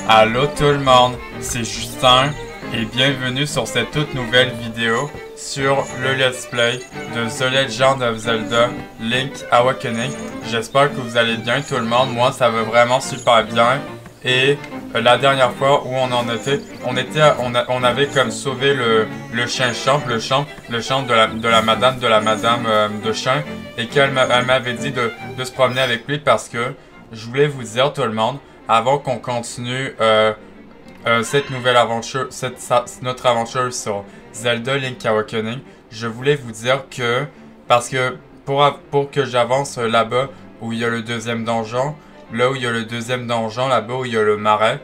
Allô tout le monde, c'est Justin et bienvenue sur cette toute nouvelle vidéo sur le Let's Play de The Legend of Zelda Link Awakening. J'espère que vous allez bien tout le monde, moi ça va vraiment super bien. Et la dernière fois où on en était, on avait comme sauvé le chien champ, le champ de la madame de chien, et qu'elle m'avait dit de se promener avec lui parce que je voulais vous dire tout le monde, avant qu'on continue cette nouvelle aventure, notre aventure sur Zelda Link Awakening, je voulais vous dire que, parce que pour que j'avance là-bas où il y a le deuxième donjon, là où il y a le deuxième donjon, là-bas où il y a le marais,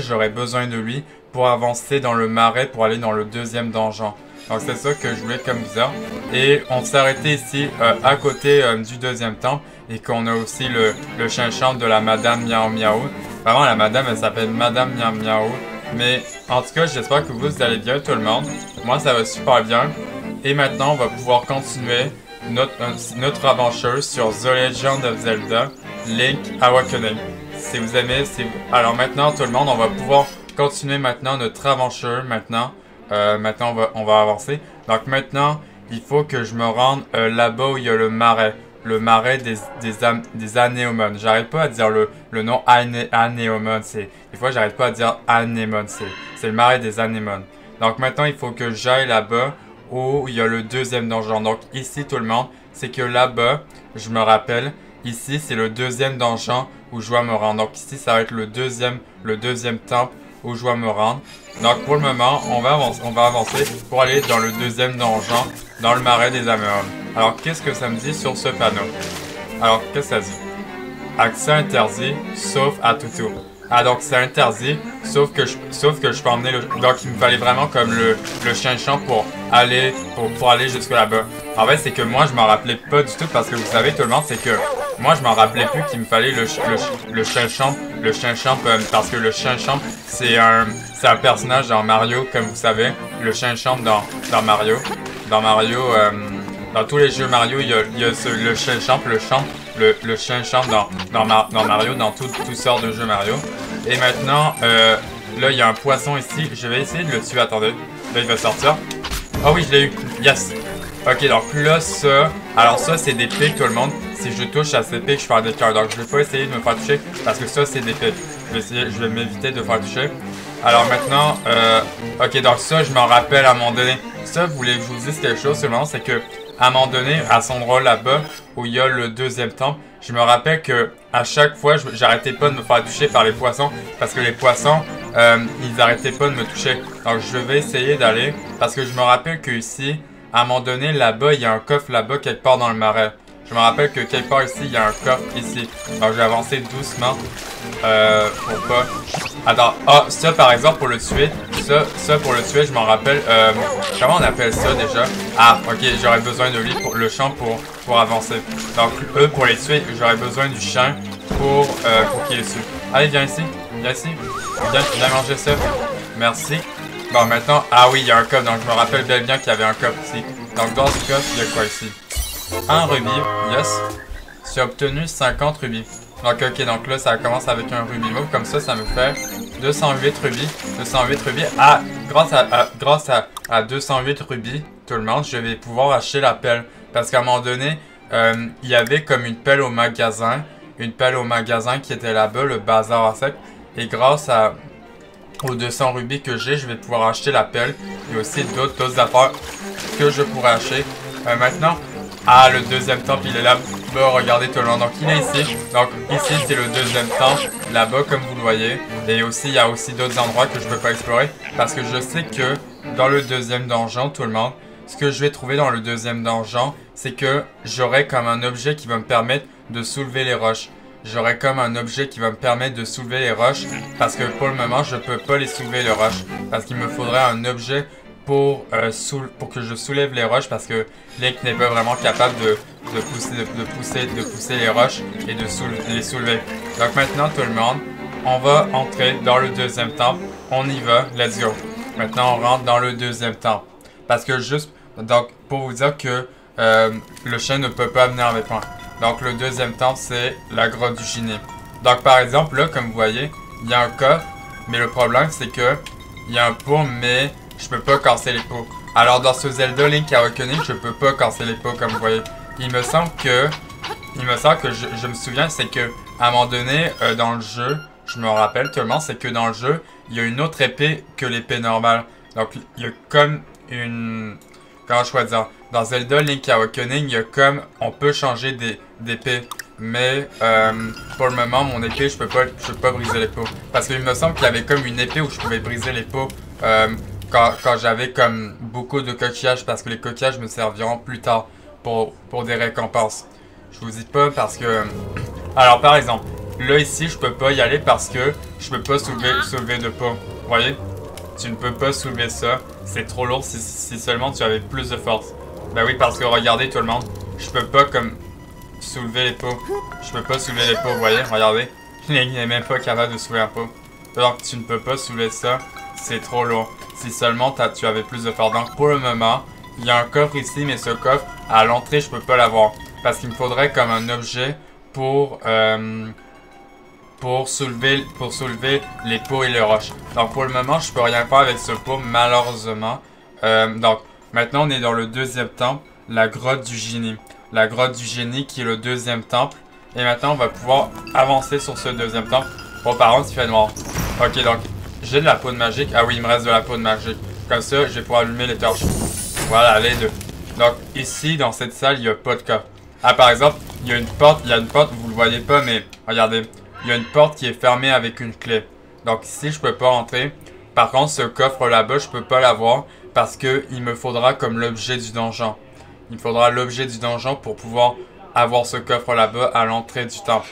j'aurais besoin de lui pour avancer dans le marais pour aller dans le deuxième donjon. Donc c'est ça que je voulais comme vous dire. Et on s'est arrêté ici à côté du deuxième temple et qu'on a aussi le chien champ de la Madame Miao Miao. Vraiment la madame elle s'appelle Madame Miao Miao. Mais en tout cas j'espère que vous allez bien tout le monde. Moi ça va super bien. Et maintenant on va pouvoir continuer notre aventure sur The Legend of Zelda Link Awakening. Si vous aimez, alors maintenant tout le monde on va pouvoir continuer maintenant notre aventure maintenant. Maintenant on va avancer. Donc maintenant il faut que je me rende là-bas où il y a le marais des Anémones. J'arrête pas à dire le nom Anémones. Des fois j'arrête pas à dire Anémones. C'est le marais des Anémones. Donc maintenant il faut que j'aille là-bas où il y a le deuxième donjon. Donc ici tout le monde, c'est que là-bas, je me rappelle, ici c'est le deuxième donjon où je dois me rendre. Donc ici ça va être le deuxième temple où je dois me rendre. Donc pour le moment, on va avancer pour aller dans le deuxième donjon, dans le marais des Anémones. Alors qu'est-ce que ça me dit sur ce panneau? Alors qu'est-ce que ça dit? Accès interdit, sauf à Toutou. Ah donc c'est interdit, sauf que je peux emmener le... Donc il me fallait vraiment comme le chien champ pour aller jusque là-bas. En fait c'est que moi je m'en rappelais pas du tout parce que vous savez tout le monde c'est que moi je m'en rappelais plus qu'il me fallait le chien champ parce que le chien champ c'est un personnage dans Mario comme vous savez. Le chien champ dans Mario. Dans tous les jeux Mario il y a le chien champ, le chien champ dans Mario, dans toutes sortes de jeux Mario. Et maintenant, là, il y a un poisson ici. Je vais essayer de le tuer. Attendez. Là, il va sortir. Ah oui, je l'ai eu. Yes. Ok, donc là, ça... Alors ça, c'est des pics, tout le monde. Si je touche à ces pics, je fais des cœurs. Donc, je vais pas essayer de me faire toucher parce que ça, c'est des pics. Je vais m'éviter de faire toucher. Alors maintenant, ok, donc ça, je m'en rappelle à un moment donné. Ça, vous voulez que je vous dise quelque chose seulement, c'est que à un moment donné, à son endroit là-bas, où il y a le deuxième temple, je me rappelle que à chaque fois, j'arrêtais pas de me faire toucher par les poissons, parce que les poissons, ils arrêtaient pas de me toucher. Donc je vais essayer d'aller, parce que je me rappelle que ici, à un moment donné, là-bas, il y a un coffre là-bas quelque part dans le marais. Je me rappelle que quelque part ici, il y a un coffre ici. Donc je vais avancer doucement, pour pas... Attends, ah, ça par exemple pour le tuer, ça pour le tuer, je m'en rappelle, comment on appelle ça déjà? Ah, ok, j'aurais besoin de lui pour le champ pour avancer. Donc eux pour les tuer, j'aurais besoin du chien pour qu'il les tue. Allez, viens ici, viens manger ça. Merci. Bon, maintenant, ah oui, il y a un coffre, donc je me rappelle bien qu'il y avait un coffre ici. Donc dans ce coffre, il y a quoi ici? Un rubis, yes. J'ai obtenu 50 rubis. Donc ok, donc là ça commence avec un rubis mauve, comme ça me fait 208 rubis. 208 rubis. Ah, grâce à 208 rubis, tout le monde, je vais pouvoir acheter la pelle. Parce qu'à un moment donné, il y avait comme une pelle au magasin. Une pelle au magasin qui était là-bas, le bazar à sec. Et grâce aux 200 rubis que j'ai, je vais pouvoir acheter la pelle. Il y a aussi d'autres affaires que je pourrais acheter. Maintenant, ah, le deuxième temple, il est là. Bah, regardez tout le monde. Donc, il est ici. Donc, ici, c'est le deuxième temple. Là-bas, comme vous le voyez. Et aussi, il y a aussi d'autres endroits que je ne peux pas explorer. Parce que je sais que dans le deuxième donjon, tout le monde, ce que je vais trouver dans le deuxième donjon, c'est que j'aurai comme un objet qui va me permettre de soulever les roches. J'aurai comme un objet qui va me permettre de soulever les roches. Parce que pour le moment, je ne peux pas les soulever les roches. Parce qu'il me faudrait un objet pour que je soulève les roches parce que Link n'est pas vraiment capable de pousser les roches et de les soulever. Donc maintenant tout le monde, on va entrer dans le deuxième temple. On y va, let's go. Maintenant on rentre dans le deuxième temple. Parce que juste, donc pour vous dire que le chien ne peut pas venir avec moi. Donc le deuxième temple c'est la grotte du génie. Donc par exemple là comme vous voyez, il y a un coffre, mais le problème c'est que il y a un pot, mais je peux pas casser les pots. Alors dans ce Zelda Link Awakening, je peux pas casser les pots comme vous voyez. Il me semble que je me souviens, c'est que à un moment donné dans le jeu, je me rappelle tellement, c'est que dans le jeu, il y a une autre épée que l'épée normale. Donc il y a comme une... Comment je pourrais dire? Dans Zelda Link Awakening, il y a comme... On peut changer d'épée. Mais pour le moment, mon épée, je peux pas briser les pots. Parce qu'il me semble qu'il y avait comme une épée où je pouvais briser les pots quand j'avais comme beaucoup de coquillages. Parce que les coquillages me serviront plus tard pour des récompenses. Je vous dis pas parce que... Alors par exemple, là ici, je peux pas y aller parce que je peux pas soulever de pots. Vous voyez? Tu ne peux pas soulever ça. C'est trop lourd si seulement tu avais plus de force. Ben oui, parce que regardez tout le monde, je peux pas comme soulever les pots. Je peux pas soulever les pots, vous voyez, regardez. Il n'est même pas capable de soulever un pot. Donc tu ne peux pas soulever ça, c'est trop lourd. Si seulement tu avais plus de force. Donc pour le moment, il y a un coffre ici, mais ce coffre, à l'entrée, je peux pas l'avoir. Parce qu'il me faudrait comme un objet pour soulever les pots et les roches. Donc pour le moment, je peux rien faire avec ce pot, malheureusement. Donc maintenant, on est dans le deuxième temple, la grotte du génie. La grotte du génie qui est le deuxième temple. Et maintenant, on va pouvoir avancer sur ce deuxième temple. Bon, par contre, il fait noir. Ok, donc, j'ai de la poudre magique. Ah oui, il me reste de la poudre magique. Comme ça, je vais pouvoir allumer les torches. Voilà, les deux. Donc, ici, dans cette salle, il n'y a pas de coffre. Ah, par exemple, il y a une porte, vous le voyez pas, mais regardez. Il y a une porte qui est fermée avec une clé. Donc, ici, je peux pas rentrer. Par contre, ce coffre là-bas, je peux pas l'avoir parce que il me faudra comme l'objet du donjon. Il me faudra l'objet du donjon pour pouvoir avoir ce coffre là-bas à l'entrée du temple.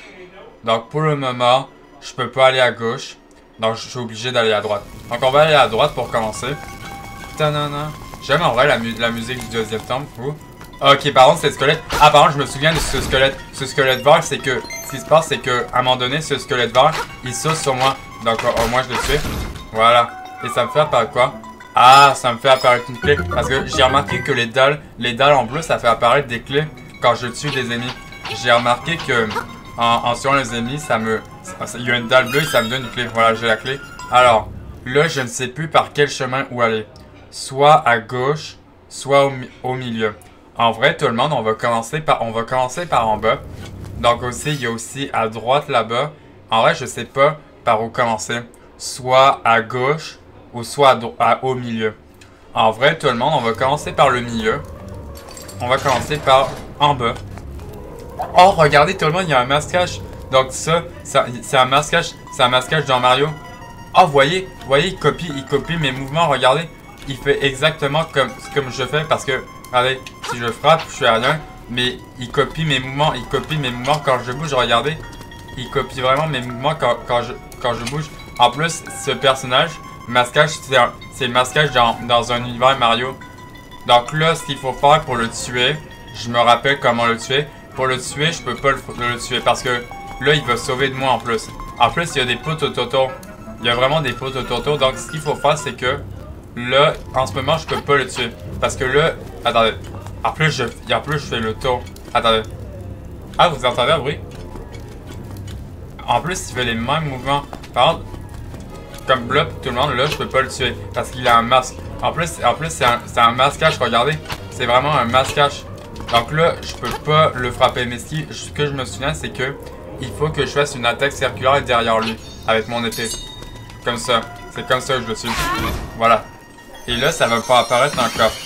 Donc pour le moment, je peux pas aller à gauche. Donc je suis obligé d'aller à droite. Donc on va aller à droite pour commencer. J'aime en vrai la musique du deuxième temple. Ok, par contre, c'est le squelette. Ah, par contre, je me souviens de ce squelette. Ce squelette vert, c'est que... Ce qui se passe, c'est que à un moment donné, ce squelette vert, il saute sur moi. Donc au moins, je le tue. Voilà. Et ça me fait apparaître quoi? Ah, ça me fait apparaître une clé. Parce que j'ai remarqué que les dalles en bleu, ça fait apparaître des clés quand je tue des ennemis. J'ai remarqué que en tuant les ennemis, il y a une dalle bleue et ça me donne une clé. Voilà, j'ai la clé. Alors, là, je ne sais plus par quel chemin où aller. Soit à gauche, soit au milieu. En vrai, tout le monde, on va commencer par en bas. Donc aussi, il y a aussi à droite là-bas. En vrai, je sais pas par où commencer. Soit à gauche ou soit au milieu. En vrai, tout le monde, on va commencer par le milieu. On va commencer par en bas. Oh, regardez tout le monde, il y a un masquage. Donc ça c'est un masquage dans Mario. Oh, voyez, il copie mes mouvements, regardez. Il fait exactement comme je fais parce que, regardez, si je frappe, je fais rien. Mais il copie mes mouvements, quand je bouge, regardez. Il copie vraiment mes mouvements quand je bouge. En plus, ce personnage, masquage, c'est le masquage dans un univers Mario. Donc là, ce qu'il faut faire pour le tuer, je me rappelle comment le tuer. Pour le tuer, je peux pas le tuer parce que là, il va sauver de moi en plus. En plus, il y a des potes autour. Il y a vraiment des potes autour. Donc, ce qu'il faut faire, c'est que là, en ce moment, je peux pas le tuer. Parce que là, attendez. En plus, je fais le tour. Attendez. Ah, vous entendez un bruit? En plus, il fait les mêmes mouvements. Par contre, comme bloc tout le monde, là, je peux pas le tuer. Parce qu'il a un masque. En plus c'est un masquage, regardez. C'est vraiment un masquage. Donc là, je peux pas le frapper. Mais ce que je me souviens, c'est que il faut que je fasse une attaque circulaire derrière lui. Avec mon épée. Comme ça. C'est comme ça que je le tue. Voilà. Et là, ça va pas apparaître un coffre.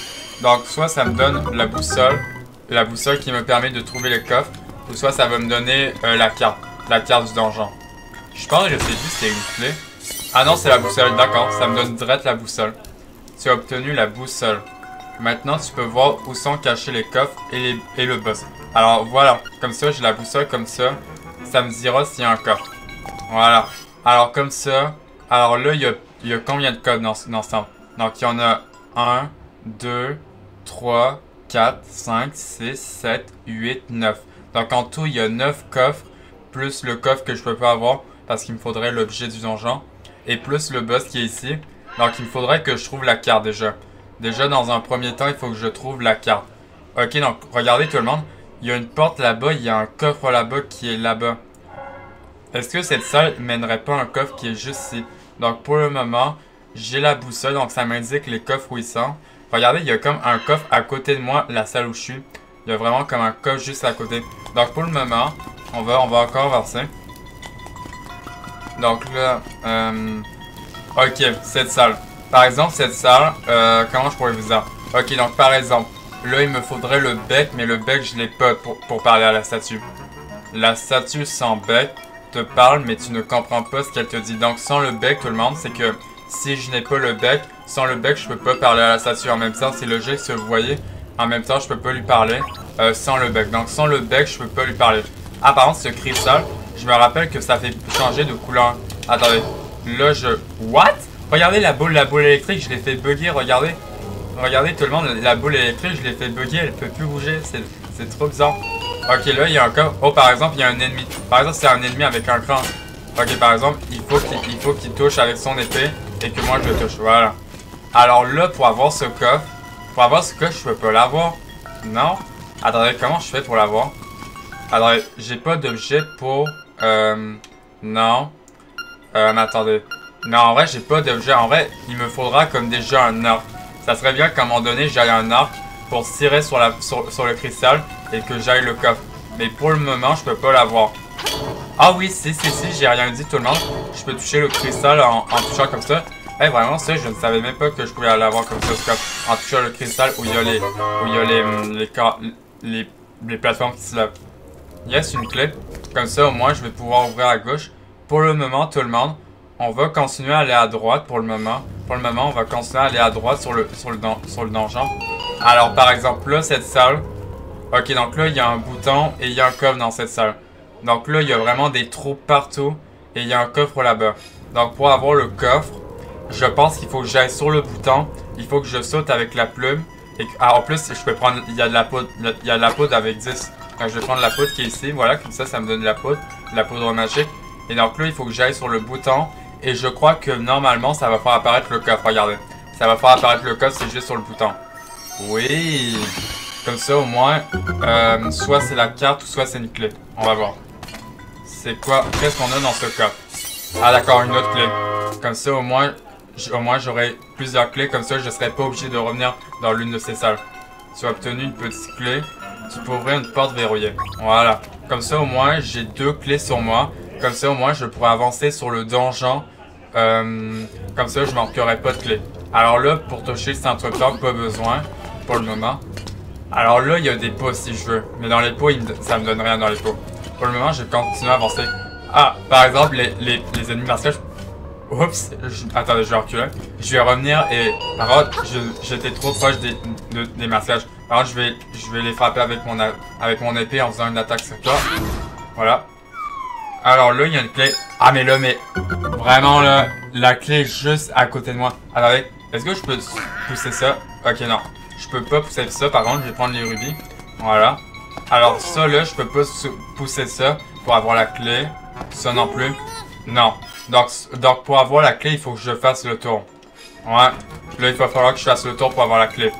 Donc, soit ça me donne la boussole qui me permet de trouver le coffre. Ou soit ça va me donner la carte du donjon. Je pense que je sais plus si c'est une clé. Ah non, c'est la boussole, d'accord. Ça me donne direct la boussole. Tu as obtenu la boussole. Maintenant, tu peux voir où sont cachés les coffres et le boss. Alors voilà, comme ça, j'ai la boussole comme ça. Ça me dira s'il y a un coffre. Voilà. Alors comme ça, alors là, il y a combien de codes dans ce temple? Donc il y en a 1, 2, 3, 4, 5, 6, 7, 8, 9. Donc en tout, il y a 9 coffres, plus le coffre que je peux pas avoir, parce qu'il me faudrait l'objet du donjon, et plus le boss qui est ici. Donc il me faudrait que je trouve la carte déjà. Déjà dans un premier temps, il faut que je trouve la carte. Ok, donc regardez tout le monde, il y a une porte là-bas, il y a un coffre là-bas qui est là-bas. est-ce que cette salle mènerait pas un coffre qui est juste ici? Donc pour le moment, j'ai la boussole, donc ça m'indique les coffres où ils sont. Regardez, il y a comme un coffre à côté de moi, la salle où je suis. Il y a vraiment comme un coffre juste à côté. Donc pour le moment, on va encore avancer. Donc là, ok, cette salle. Par exemple, cette salle, comment je pourrais vous dire? Ok, donc par exemple, là il me faudrait le bec, mais le bec je l'ai pas pour parler à la statue. La statue sans bec te parle, mais tu ne comprends pas ce qu'elle te dit. Donc sans le bec, tout le monde, c'est que si je n'ai pas le bec, sans le bec, je peux pas parler à la statue. En même temps, c'est logique, si vous voyez. En même temps, je peux pas lui parler sans le bec. Donc sans le bec, je peux pas lui parler. Ah, par contre, ce cristal, je me rappelle que ça fait changer de couleur. Attendez, là je... What? Regardez la boule électrique, je l'ai fait bugger, regardez. Regardez tout le monde, la boule électrique, je l'ai fait bugger, elle peut plus bouger, c'est trop bizarre. Ok, là il y a un coffre. Oh, par exemple, il y a un ennemi. Par exemple, c'est un ennemi avec un cran. Ok, par exemple, il faut qu'il touche avec son épée et que moi je le touche, voilà. Alors là, pour avoir ce coffre, je peux pas l'avoir. Non? Attendez, comment je fais pour l'avoir? Attendez, j'ai pas d'objet pour... Non. Attendez. Non, en vrai, j'ai pas d'objet. En vrai, il me faudra comme déjà un arc. Ça serait bien qu'à un moment donné, j'aille un arc pour tirer sur le cristal et que j'aille le coffre. Mais pour le moment, je peux pas l'avoir. Ah oui, si, j'ai rien dit tout le monde. Je peux toucher le cristal en touchant comme ça. Eh, vraiment, ça, je ne savais même pas que je pouvais l'avoir comme ça, ce coffre. En touchant le cristal où il y a les plateformes qui se lèvent. Yes, une clé. Comme ça, au moins, je vais pouvoir ouvrir à gauche. Pour le moment, tout le monde, on va continuer à aller à droite pour le moment. Pour le moment, on va continuer à aller à droite sur le donjon. Alors, par exemple, là, cette salle. Ok, donc là, il y a un bouton et il y a un coffre dans cette salle. Donc là, il y a vraiment des trous partout et il y a un coffre là-bas. Donc, pour avoir le coffre, je pense qu'il faut que j'aille sur le bouton. Il faut que je saute avec la plume. Et en plus, je peux prendre... Il y a de la poudre avec 10. Donc, je vais prendre la poudre qui est ici. Voilà, comme ça me donne de la poudre magique. Et donc là, il faut que j'aille sur le bouton. Et je crois que normalement, ça va faire apparaître le coffre. Regardez. Ça va faire apparaître le coffre, c'est juste sur le bouton. Oui. Comme ça, au moins, soit c'est la carte ou soit c'est une clé. On va voir. C'est quoi? Qu'est-ce qu'on a dans ce coffre? Ah d'accord, une autre clé. Comme ça, au moins j'aurai plusieurs clés. Comme ça, je ne serai pas obligé de revenir dans l'une de ces salles. Tu as obtenu une petite clé. Tu peux ouvrir une porte verrouillée. Voilà. Comme ça, au moins, j'ai 2 clés sur moi. Comme ça, au moins, je pourrais avancer sur le donjon. Comme ça, je ne manquerai pas de clés. Alors là, pour toucher cet interrupteur, pas besoin. Pour le moment. Alors là, il y a des pots si je veux. Mais dans les pots, ça me donne rien dans les pots. Pour le moment, je continue à avancer. Ah, par exemple, les ennemis masqués. Oups, attendez, je vais reculer. Je vais revenir et... Par contre, j'étais trop proche des masquages. Par contre, je vais les frapper avec mon épée en faisant une attaque sur toi. Voilà. Alors là, il y a une clé. Ah, mais là, vraiment là, la clé est juste à côté de moi. Attendez, est-ce que je peux pousser ça? Ok, non. Je peux pas pousser ça, par contre, je vais prendre les rubis. Voilà. Alors ça, là, je peux pas pousser ça pour avoir la clé. Ça non plus. Non. Donc pour avoir la clé, il faut que je fasse le tour. Ouais. Là, il va falloir que je fasse le tour pour avoir la clé.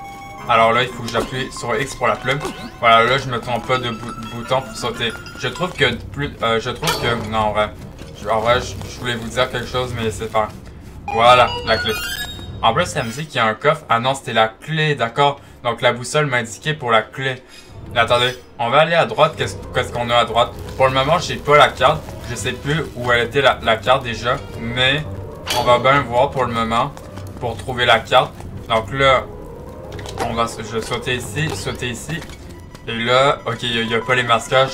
Alors là, il faut que j'appuie sur X pour la plume. Voilà, là, je me trompe pas de bouton pour sauter. Je trouve que non, en vrai. Je voulais vous dire quelque chose, mais laissez faire. Voilà, la clé. En plus, ça me dit qu'il y a un coffre. Ah non, c'était la clé, d'accord. Donc la boussole m'a indiqué pour la clé. Mais attendez, on va aller à droite. Qu'est-ce qu'on a à droite? Pour le moment, j'ai pas la carte. Je sais plus où elle était la carte déjà. Mais on va bien voir pour le moment. Pour trouver la carte. Donc là, je vais sauter ici. Et là, ok, il n'y a pas les masquages,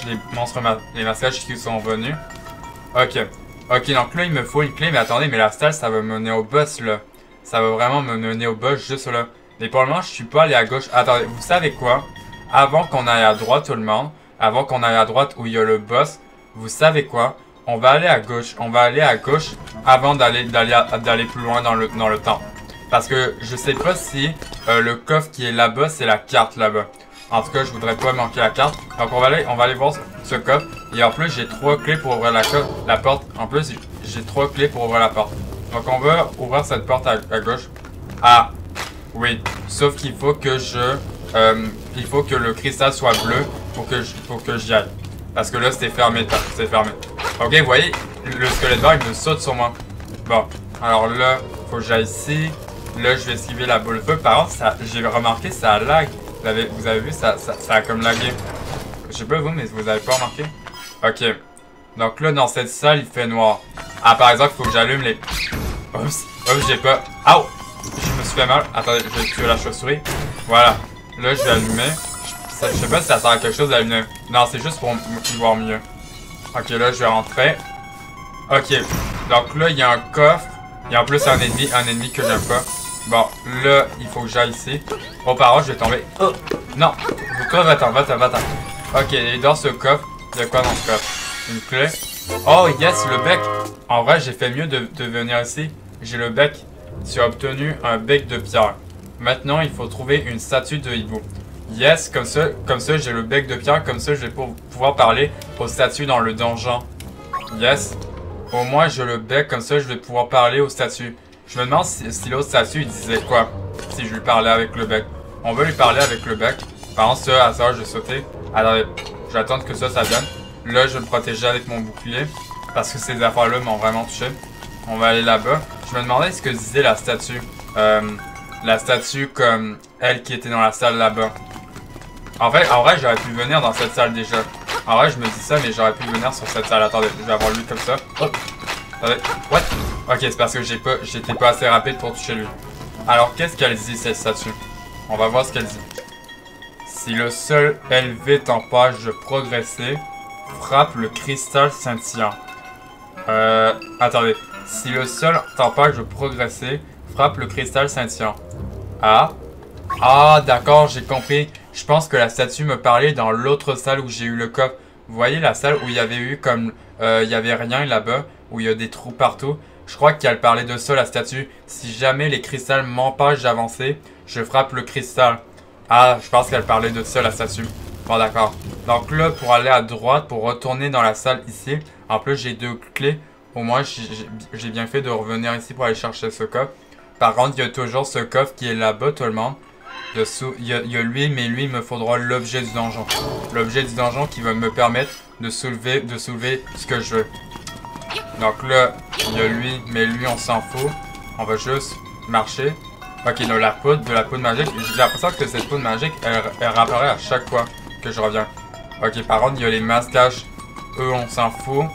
les masquages qui sont venus. Ok, donc là, il me faut une clé. Mais attendez, mais la salle, ça va me mener au boss là. Ça va vraiment me mener au boss juste là. Mais pour le moment, je suis pas allé à gauche. Attendez, vous savez quoi? Avant qu'on aille à droite, tout le monde. Avant qu'on aille à droite où il y a le boss. Vous savez quoi? On va aller à gauche. On va aller à gauche avant d'aller plus loin dans le temps. Parce que je sais pas si le coffre qui est là-bas, c'est la carte là-bas. En tout cas, je voudrais pas manquer la carte. Donc on va aller voir ce coffre. Et en plus, j'ai 3 clés pour ouvrir la porte. En plus, j'ai 3 clés pour ouvrir la porte. Donc on va ouvrir cette porte à gauche. Ah, oui. Sauf qu'il faut que il faut que le cristal soit bleu pour que j'y aille. Parce que là, c'est fermé. C'est fermé. Ok, vous voyez, le squelette vert, il me saute sur moi. Bon, alors là, faut que j'aille ici. Là, je vais esquiver la boule de feu. Par contre, j'ai remarqué, ça lag. Vous avez vu, ça a comme lagué. Je sais pas vous, mais vous avez pas remarqué? Ok. Donc là, dans cette salle, il fait noir. Ah, par exemple, il faut que j'allume les... Oups, oups, j'ai pas... Aouh! Je me suis fait mal. Attendez, je vais tuer la chauve-souris. Voilà. Là, je vais allumer. Je sais pas si ça sert à quelque chose d'allumer. Non, c'est juste pour y voir mieux. Ok, là, je vais rentrer. Ok. Donc là, il y a un coffre. Il y a en plus un ennemi que j'aime pas. Bon, là, il faut que j'aille ici. Oh, par contre, je vais tomber. Oh! Non! Toi, va-t'en, va-t'en, va-t'en. Ok, et dans ce coffre, il y a quoi dans ce coffre? Une clé. Oh, yes, le bec! En vrai, j'ai fait mieux de venir ici. J'ai le bec. Tu as obtenu un bec de pierre. Maintenant, il faut trouver une statue de hibou. Yes, comme ça, j'ai le bec de pierre. Comme ça, je vais pouvoir parler aux statues dans le donjon. Yes. Au moins, j'ai le bec. Comme ça, je vais pouvoir parler aux statues. Je me demande si l'autre statue, il disait quoi si je lui parlais avec le bec. On va lui parler avec le bec. Par contre, ça, à ça, je vais sauter. Alors, je vais attendre que ça vienne. Là, je vais me protéger avec mon bouclier. Parce que ces affaires-là m'ont vraiment touché. On va aller là-bas. Je me demandais ce que disait la statue. La statue comme elle qui était dans la salle là-bas. En vrai, j'aurais pu venir dans cette salle déjà. En vrai, je me dis ça, mais j'aurais pu venir sur cette salle. Attendez, je vais avoir lui comme ça. Oh. Attendez. What? Ok, c'est parce que j'étais pas assez rapide pour toucher lui. Alors, qu'est-ce qu'elle dit, cette statue? On va voir ce qu'elle dit. Si le sol élevé t'empêche de progresser, frappe le cristal scintillant. Attendez. Si le sol t'empêche de progresser, frappe le cristal scintillant. Ah. Ah, d'accord, j'ai compris. Je pense que la statue me parlait dans l'autre salle où j'ai eu le coffre. Vous voyez la salle où il y avait eu comme... il y avait rien là-bas, où il y a des trous partout. Je crois qu'elle parlait de ça, la statue. Si jamais les cristals m'empêchent d'avancer, je frappe le cristal. Ah, je pense qu'elle parlait de ça, la statue. Bon, d'accord. Donc là, pour aller à droite, pour retourner dans la salle ici, en plus, j'ai 2 clés. Au moins, j'ai bien fait de revenir ici pour aller chercher ce coffre. Par contre, il y a toujours ce coffre qui est là-bas, tout le monde. Il y a lui, mais lui, il me faudra l'objet du donjon. L'objet du donjon qui va me permettre de soulever ce que je veux. Donc là, il y a lui, mais lui, on s'en fout. On va juste marcher. Ok, donc de la poudre magique. J'ai l'impression que cette poudre magique, elle réapparaît à chaque fois que je reviens. Ok, par contre, il y a les masquages. Eux, on s'en fout.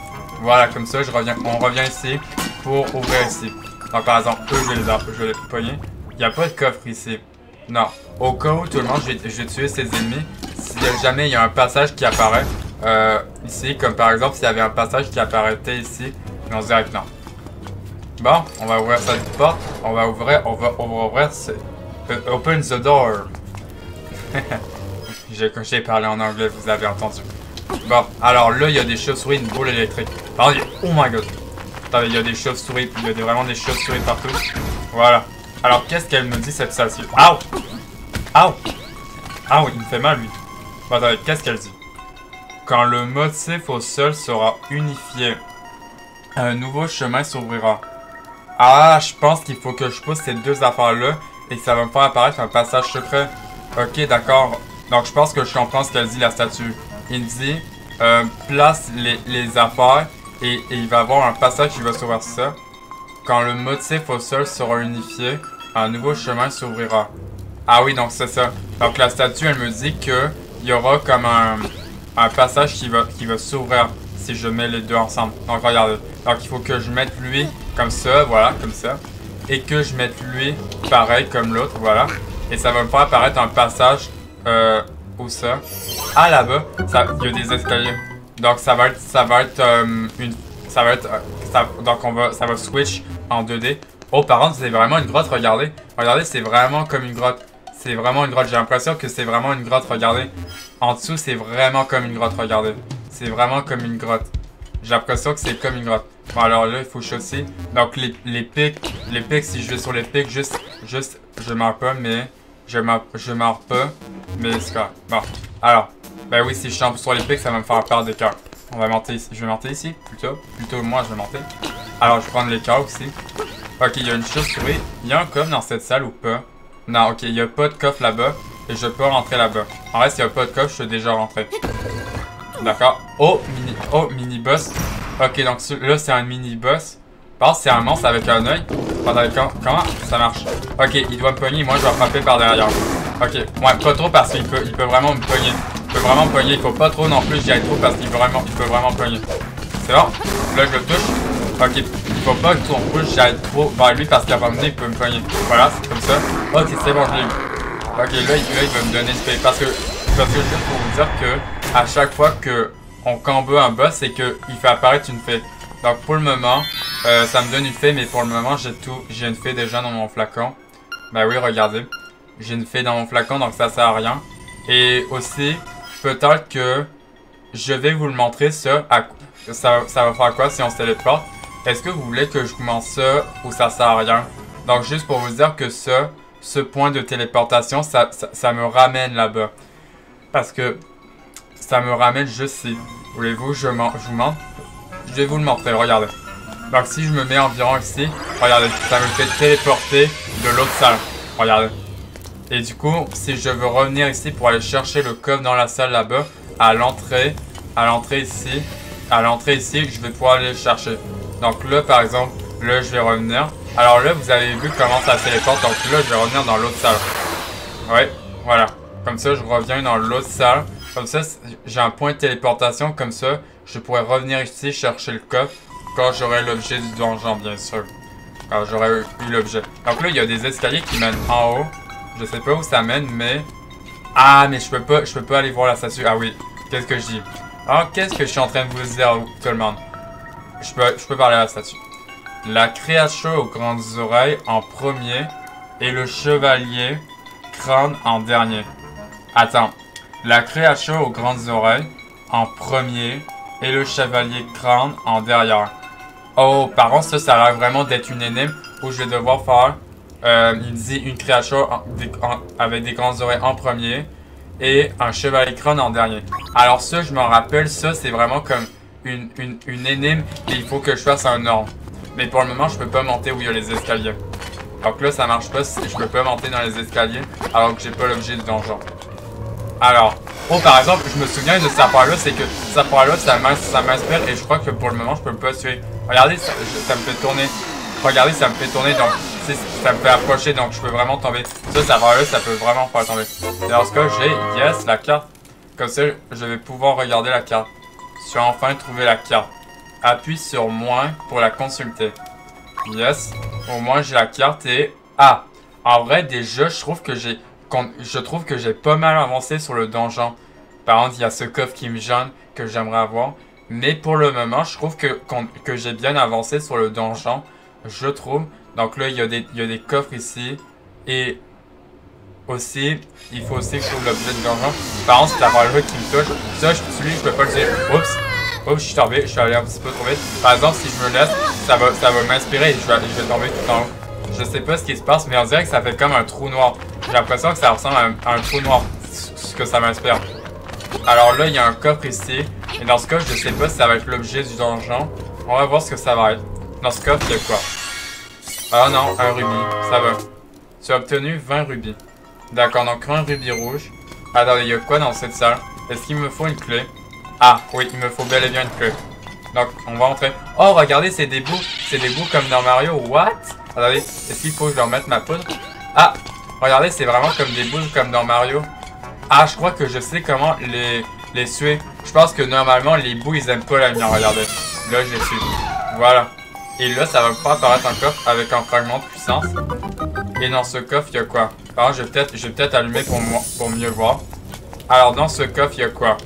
Voilà, comme ça, on revient ici pour ouvrir ici. Donc, par exemple, eux, je vais les pogner. Il n'y a pas de coffre ici. Non. Au cas où, tout le monde, je vais tuer ses ennemis. Si jamais il y a un passage qui apparaît ici, comme par exemple, s'il y avait un passage qui apparaissait ici, on se dirait que non. Bon, on va ouvrir cette porte. On va ouvrir ce... open the door. J'ai parlé en anglais, vous avez entendu. Bon, alors là, il y a des chauves-souris, une boule électrique. Attendez, oh my god. Attendez, il y a des chauves-souris, il y a vraiment des chauves-souris partout. Voilà. Alors, qu'est-ce qu'elle me dit, cette statue? Aouh! Aouh! Aouh, il me fait mal, lui. Bon, attendez, qu'est-ce qu'elle dit? Quand le motif au sol sera unifié, un nouveau chemin s'ouvrira. Ah, je pense qu'il faut que je pousse ces 2 affaires-là et ça va me faire apparaître un passage secret. Ok, d'accord. Donc, je pense que je comprends ce qu'elle dit, la statue. Il dit, place les affaires et il va y avoir un passage qui va s'ouvrir ça. Quand le motif au sol sera unifié, un nouveau chemin s'ouvrira. Ah oui, donc c'est ça. Donc, la statue, elle me dit que il y aura comme un passage qui va s'ouvrir si je mets les 2 ensemble. Donc, regardez. Donc, il faut que je mette lui comme ça, voilà, comme ça. Et que je mette lui pareil comme l'autre, voilà. Et ça va me faire apparaître un passage, où ça? Ah, là-bas, il y a des escaliers. Donc, ça va être ça va switch en 2D. Oh, par contre, c'est vraiment une grotte, regardez. Regardez, c'est vraiment comme une grotte. C'est vraiment une grotte. J'ai l'impression que c'est vraiment une grotte, regardez. En dessous, c'est vraiment comme une grotte, regardez. C'est vraiment comme une grotte. J'ai l'impression que c'est comme une grotte. Bon, alors là, il faut chasser. Donc, les pics, si je vais sur les pics, juste, je meurs pas, mais... Je meurs pas, mais c'est correct. Bon, alors, ben oui, si je tombe sur les pics, ça va me faire perdre des cœurs. On va monter ici. Je vais monter ici, plutôt moi, je vais monter. Alors, je vais prendre les cœurs aussi. Ok, il y a une chauve-souris. Il y a un coffre dans cette salle ou pas? Non, ok, il n'y a pas de coffre là-bas. Et je peux rentrer là-bas. En vrai, s'il n'y a pas de coffre, je suis déjà rentré. D'accord. Oh, mini-boss. Ok, donc là, c'est un mini-boss. Par contre, c'est un monstre avec un œil. Attendez, comment ça marche? Ok, il doit me pogner et moi, je vais frapper par derrière. Ok, ouais, pas trop parce qu'il peut vraiment me pogner. Il peut vraiment me pogner. Il faut pas trop non plus j'y aille trop parce qu'il peut vraiment me pogner. C'est bon? Là, je le touche. Ok, il faut pas que ton push j'aille trop vers lui parce qu'à un moment donné, il peut me pogner. Voilà, c'est comme ça. Ok, c'est bon, je l'ai eu. Ok, là, il va me donner ce parce que juste pour vous dire que à chaque fois que on combo un boss, c'est qu'il fait apparaître une fée. Donc pour le moment, ça me donne une fée, mais pour le moment, j'ai une fée déjà dans mon flacon. Ben oui, regardez. J'ai une fée dans mon flacon, donc ça sert à rien. Et aussi, peut-être que je vais vous le montrer, ça va faire quoi si on se téléporte. Est-ce que vous voulez que je vous montre ça ou ça sert à rien? Donc juste pour vous dire que ce point de téléportation, ça me ramène là-bas. Parce que ça me ramène juste ici. Voulez-vous, je vous montre? Je vais vous le montrer, regardez. Donc si je me mets environ ici, regardez, ça me fait téléporter de l'autre salle. Regardez. Et du coup, si je veux revenir ici pour aller chercher le coffre dans la salle là-bas, à l'entrée ici, je vais pouvoir aller le chercher. Donc là, par exemple, là, je vais revenir. Alors là, vous avez vu comment ça se téléporte. Donc là, je vais revenir dans l'autre salle. Ouais, voilà. Comme ça, je reviens dans l'autre salle. Comme ça, j'ai un point de téléportation. Comme ça, je pourrais revenir ici chercher le coffre quand j'aurai l'objet du donjon, bien sûr. Quand j'aurai eu l'objet. Donc là, il y a des escaliers qui mènent en haut. Je sais pas où ça mène, mais... Ah, mais je peux pas aller voir la statue. Ah oui, qu'est-ce que je dis? Alors, qu'est-ce que je suis en train de vous dire, tout le monde? Je peux parler à la statue. La créature aux grandes oreilles en premier et le chevalier crâne en dernier. Attends. La créature aux grandes oreilles en premier et le chevalier crâne en derrière. Oh, par contre, ça a l'air vraiment d'être une énigme où je vais devoir faire... il dit une créature avec des grandes oreilles en premier et un chevalier crâne en dernier. Alors ça, je m'en rappelle, ça c'est vraiment comme une énigme et il faut que je fasse un ordre. Mais pour le moment, je peux pas monter où il y a les escaliers. Donc là, ça marche pas si je peux pas monter dans les escaliers alors que j'ai pas l'objet du donjon. Alors, oh par exemple, je me souviens de cette affaire-là, c'est que cette affaire-là, ça m'inspire et je crois que pour le moment, je peux pas tuer. Regardez, ça me fait tourner. Regardez, ça me fait tourner, donc ça me fait approcher, donc je peux vraiment tomber. Ça affaire-là, ça peut vraiment faire tomber. Et dans ce cas, j'ai, yes, la carte. Comme ça, je vais pouvoir regarder la carte. Je vais enfin trouver la carte. Appuie sur moins pour la consulter. Yes, au moins j'ai la carte et... Ah, en vrai, déjà, je trouve que j'ai pas mal avancé sur le donjon. Par contre, il y a ce coffre qui me gêne, que j'aimerais avoir. Mais pour le moment, je trouve que j'ai bien avancé sur le donjon. Je trouve. Donc là, il y a des coffres ici. Et aussi, il faut aussi que je trouve l'objet de donjon. Par contre, c'est la là qui me touche. Ça, celui, je peux pas le dire. Oups. Oups, je suis tombé. Je suis allé un petit peu trop vite. Par exemple, si je me laisse, ça va m'inspirer et je vais tomber tout en haut. Je sais pas ce qui se passe, mais on dirait que ça fait comme un trou noir. J'ai l'impression que ça ressemble à un trou noir. Ce que ça m'inspire. Alors là, il y a un coffre ici. Et dans ce cas, je sais pas si ça va être l'objet du donjon. On va voir ce que ça va être. Dans ce coffre, il y a quoi? Ah non, un rubis. Ça va. Tu as obtenu 20 rubis. D'accord, donc un rubis rouge. Attendez, il y a quoi dans cette salle? Est-ce qu'il me faut une clé? Ah, oui, il me faut bel et bien une clé. Donc, on va entrer. Oh, regardez, c'est des bouts. C'est des bouts comme dans Mario. What? Attendez, est-ce qu'il faut que je leur mette ma poudre? Ah, regardez, c'est vraiment comme des bouts comme dans Mario. Ah, je crois que je sais comment les tuer. Je pense que normalement, les bouts, ils aiment pas la lumière. Regardez. Là, je les suis. Voilà. Et là, ça va me faire apparaître un coffre avec un fragment de puissance. Et dans ce coffre, il y a quoi? Alors, je vais peut-être allumer pour mieux voir. Alors, dans ce coffre, il y a quoi?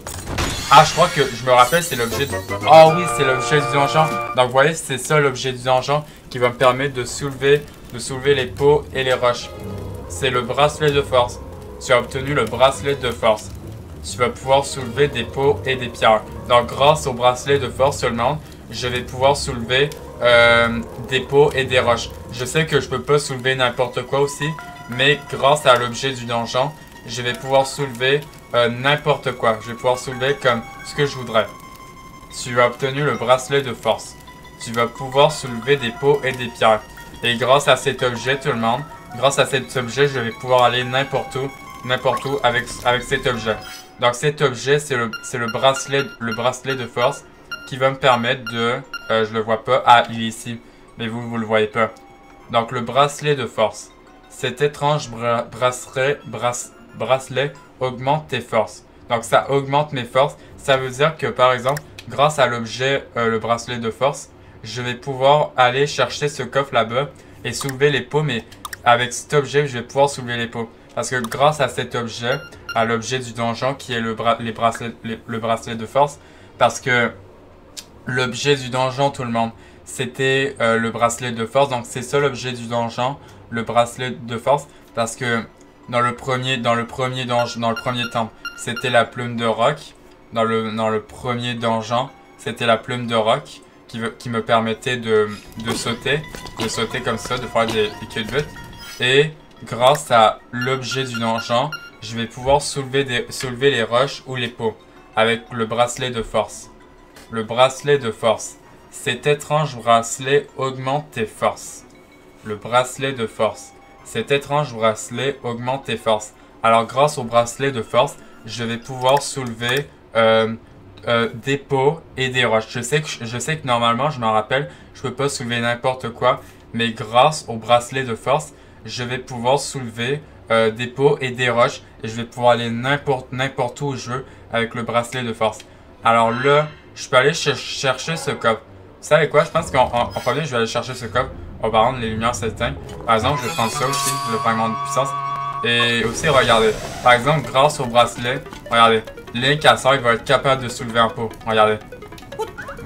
Ah, je crois que je me rappelle, c'est l'objet du... Oh oui, c'est l'objet du donjon. Donc, vous voyez, c'est ça l'objet du donjon qui va me permettre de soulever les pots et les roches. C'est le bracelet de force. Tu as obtenu le bracelet de force. Tu vas pouvoir soulever des pots et des pierres. Donc, grâce au bracelet de force seulement, je vais pouvoir soulever des pots et des roches. Je sais que je peux pas soulever n'importe quoi aussi, mais grâce à l'objet du donjon, je vais pouvoir soulever n'importe quoi. Je vais pouvoir soulever comme ce que je voudrais. Tu as obtenu le bracelet de force. Tu vas pouvoir soulever des pots et des pierres. Et grâce à cet objet, tout le monde, grâce à cet objet, je vais pouvoir aller n'importe où avec cet objet. Donc cet objet, c'est le bracelet de force. qui va me permettre de... je le vois pas. Ah, il est ici. Mais vous le voyez pas. Donc, le bracelet de force. Cet étrange bracelet augmente tes forces. Donc, ça augmente mes forces. Ça veut dire que, par exemple, grâce à l'objet, le bracelet de force, je vais pouvoir aller chercher ce coffre là-bas et soulever les pots. Mais avec cet objet, je vais pouvoir soulever les pots. Parce que grâce à cet objet, à l'objet du donjon qui est le bracelet de force, parce que l'objet du donjon, tout le monde, c'était le bracelet de force. Donc c'est ça l'objet du donjon, le bracelet de force, parce que dans le premier temple, c'était la plume de roc. Dans le premier donjon, c'était la plume de roc qui me permettait de sauter comme ça, de faire des culbutes. Et grâce à l'objet du donjon, je vais pouvoir soulever les roches ou les pots avec le bracelet de force. Le bracelet de force. Cet étrange bracelet augmente tes forces. Le bracelet de force. Cet étrange bracelet augmente tes forces. Alors grâce au bracelet de force, je vais pouvoir soulever des pots et des roches. Je sais que normalement, je m'en rappelle, je peux pas soulever n'importe quoi. Mais grâce au bracelet de force, je vais pouvoir soulever des pots et des roches. Et je vais pouvoir aller n'importe où je veux avec le bracelet de force. Alors là, je peux aller chercher ce coffre. Vous savez quoi? Je pense qu'en premier, je vais aller chercher ce coffre. Oh, par contre, les lumières s'éteignent. Par exemple, je vais prendre ça aussi, le fragment de puissance. Et aussi, regardez. Par exemple, grâce au bracelet, regardez. Link à ça, il va être capable de soulever un pot. Regardez.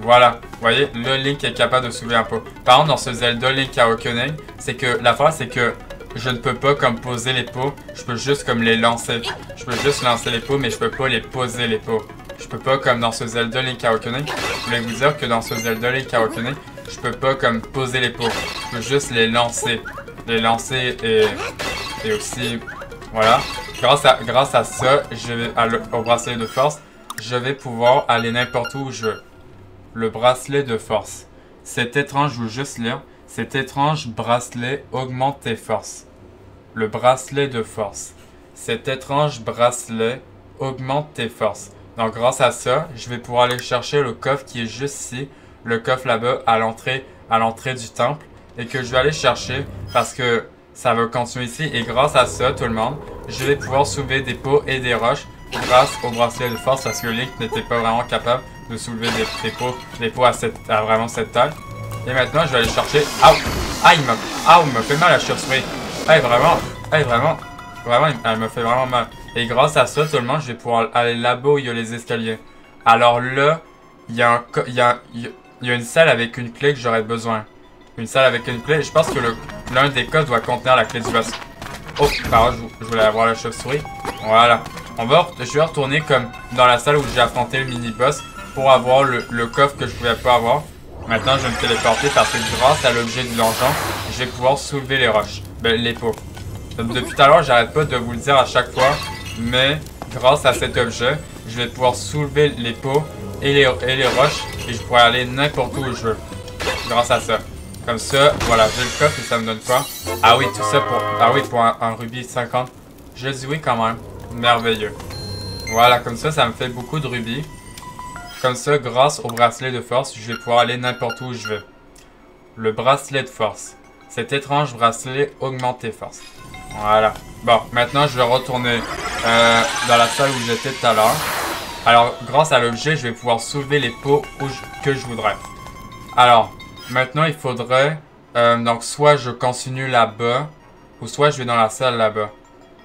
Voilà. Vous voyez, le Link est capable de soulever un pot. Par contre, dans ce Zelda Link Awakening, c'est que la phrase, c'est que je ne peux pas comme poser les pots. Je peux juste comme les lancer. Je peux juste lancer les pots, mais je peux pas les poser les pots. Je peux pas comme dans ce Zelda Link Awakening. Je voulais vous dire que dans ce Zelda Link Awakening, je peux pas comme poser les pots. Je peux juste les lancer. Les lancer et aussi... Voilà. Grâce à ça, au bracelet de force, je vais pouvoir aller n'importe où je veux. Le bracelet de force. Cet étrange, je veux juste lire. Cet étrange bracelet augmente tes forces. Le bracelet de force. Cet étrange bracelet augmente tes forces. Donc grâce à ça, je vais pouvoir aller chercher le coffre qui est juste ici. Le coffre là-bas à l'entrée du temple. Et que je vais aller chercher parce que ça va continuer ici. Et grâce à ça, tout le monde, je vais pouvoir soulever des pots et des roches grâce au bracelet de force. Parce que Link n'était pas vraiment capable de soulever des pots à vraiment cette taille. Et maintenant, je vais aller chercher... Aouh! Ah, il m'a fait mal à la chauve-souris. Vraiment, elle me fait vraiment mal. Et grâce à ça, tout le monde, je vais pouvoir aller là-bas où il y a les escaliers. Alors là, il y a une salle avec une clé que j'aurais besoin. Une salle avec une clé. Je pense que l'un des coffres doit contenir la clé du boss. Oh, par contre, je voulais avoir la chauve-souris. Voilà. Je vais retourner comme dans la salle où j'ai affronté le mini-boss pour avoir le coffre que je pouvais pas avoir. Maintenant, je vais me téléporter parce que grâce à l'objet du donjon, je vais pouvoir soulever les roches. Les pots. Depuis tout à l'heure, j'arrête pas de vous le dire à chaque fois, mais grâce à cet objet, je vais pouvoir soulever les pots et les roches et je pourrai aller n'importe où je veux. Grâce à ça. Comme ça, voilà, j'ai le coffre et ça me donne quoi? Ah oui, tout ça pour un rubis 50. Je dis oui quand même. Merveilleux. Voilà, comme ça me fait beaucoup de rubis. Comme ça, grâce au bracelet de force, je vais pouvoir aller n'importe où je veux. Le bracelet de force. Cet étrange bracelet augmente tes forces. Voilà. Bon, maintenant je vais retourner dans la salle où j'étais tout à l'heure. Alors, grâce à l'objet, je vais pouvoir soulever les pots que je voudrais. Alors, maintenant il faudrait... donc, soit je continue là-bas, ou soit je vais dans la salle là-bas.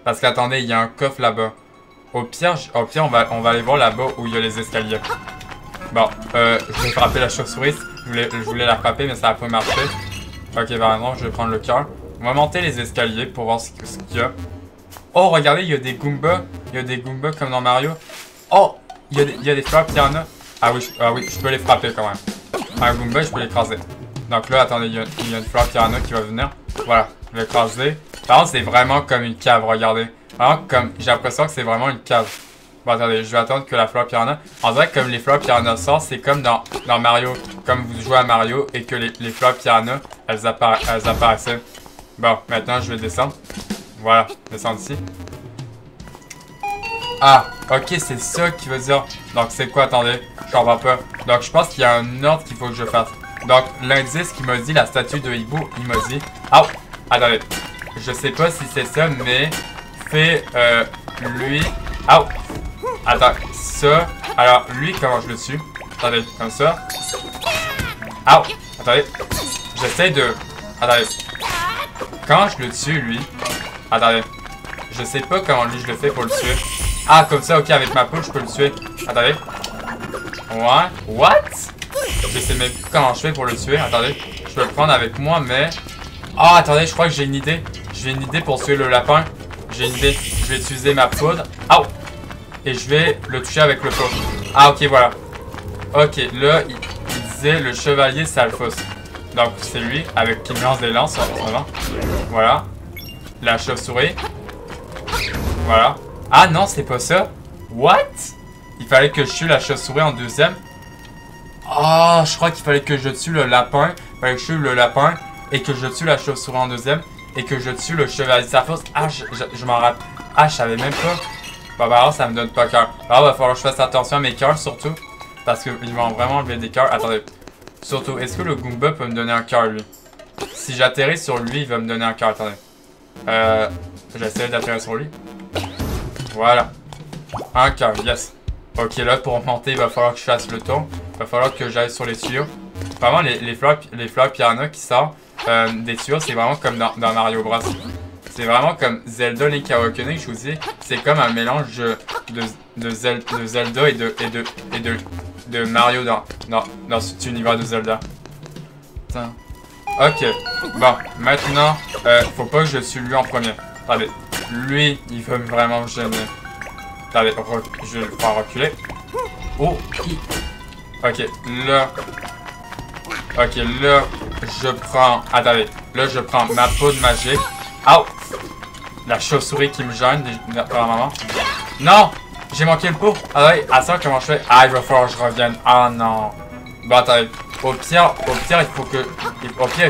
Parce qu'attendez, il y a un coffre là-bas. Au pire, on va aller voir là-bas où il y a les escaliers. Bon, je vais frapper la chauve-souris. Je voulais la frapper, mais ça n'a pas marché. Ok, bah non, je vais prendre le cœur. On va monter les escaliers pour voir ce qu'il y a. Oh, regardez, il y a des Goombas. Il y a des Goombas comme dans Mario. Oh, il y a des fleurs piranha. Ah oui, je peux les frapper quand même. Un Goomba, je peux l'écraser. Donc là, attendez, il y a une fleur piranha qui va venir. Voilà, je vais l'écraser. Par contre, c'est vraiment comme une cave, regardez. Vraiment comme, j'ai l'impression que c'est vraiment une cave. Bon, attendez, je vais attendre que la fleur piranha... On dirait que comme les fleurs piranha sortent, c'est comme dans Mario. Comme vous jouez à Mario et que les fleurs piranha, elles apparaissaient. Bon, maintenant, je vais descendre. Voilà, descendre ici. Ah, Ok, c'est ça qui veut dire. Donc, c'est quoi? Attendez, je comprends pas. Donc, je pense qu'il y a un ordre qu'il faut que je fasse. Donc, l'indice qui m'a dit, la statue de hibou, il m'a dit... Ah! Attendez. Je sais pas si c'est ça, mais... Fais, lui... Ah! Attends, ça... Alors, lui, comment je le tue? Attendez, comme ça. Ah! Attendez. J'essaie de... Attendez. Quand je le tue, lui... Attendez. Je sais pas comment lui je le fais pour le tuer. Ah, comme ça, ok, avec ma poule, je peux le tuer. Attendez. Ouais. What? Je sais même plus comment je fais pour le tuer. Attendez. Je peux le prendre avec moi, mais... Ah, attendez, je crois que j'ai une idée. J'ai une idée pour tuer le lapin. J'ai une idée. Je vais utiliser ma poudre. Ah! Et je vais le toucher avec le feu. Ah, ok, voilà. Ok, là, il disait le chevalier Salfos. Donc, c'est lui, avec qui lance des lances en ce moment. Voilà. La chauve-souris. Voilà. Ah non, c'est pas ça. What? Il fallait que je tue la chauve-souris en deuxième. Ah, je crois qu'il fallait que je tue le lapin. Il fallait que je tue le lapin et que je tue la chauve-souris en deuxième. Et que je tue le chevalier Salfos. Ah, je m'en rappelle. Ah, je savais même pas. Bah, alors, ça me donne pas cœur. Alors, il va falloir que je fasse attention à mes cœurs surtout. Parce qu'ils vont vraiment enlever des cœurs. Attendez. Surtout, est-ce que le Goomba peut me donner un cœur, lui? Si j'atterris sur lui, il va me donner un cœur. Attendez. J'essaie d'atterrir sur lui. Voilà. Un cœur, yes. Ok, là, pour monter, il va falloir que je fasse le tour. Il va falloir que j'aille sur les tuyaux. Vraiment, les fleurs piranha qui sortent des tuyaux, c'est vraiment comme dans Mario Bros. C'est vraiment comme Zelda Link Awakening, je vous dis. C'est comme un mélange de Zelda et de Mario dans cet univers de Zelda. Putain. Ok. Bon, maintenant, faut pas que je tue lui en premier. Attendez. Lui, il veut vraiment me gêner. Attendez, je vais le faire reculer. Oh! Ok, là. Ok, là, je prends... Attendez, là, je prends ma poudre magique. Aouh! La chauve-souris qui me gêne, par un moment. Non! J'ai manqué le pot. Attendez, à ça, comment je fais? Ah, il va falloir que je revienne. Ah, non. Bon, attendez. Au pire, il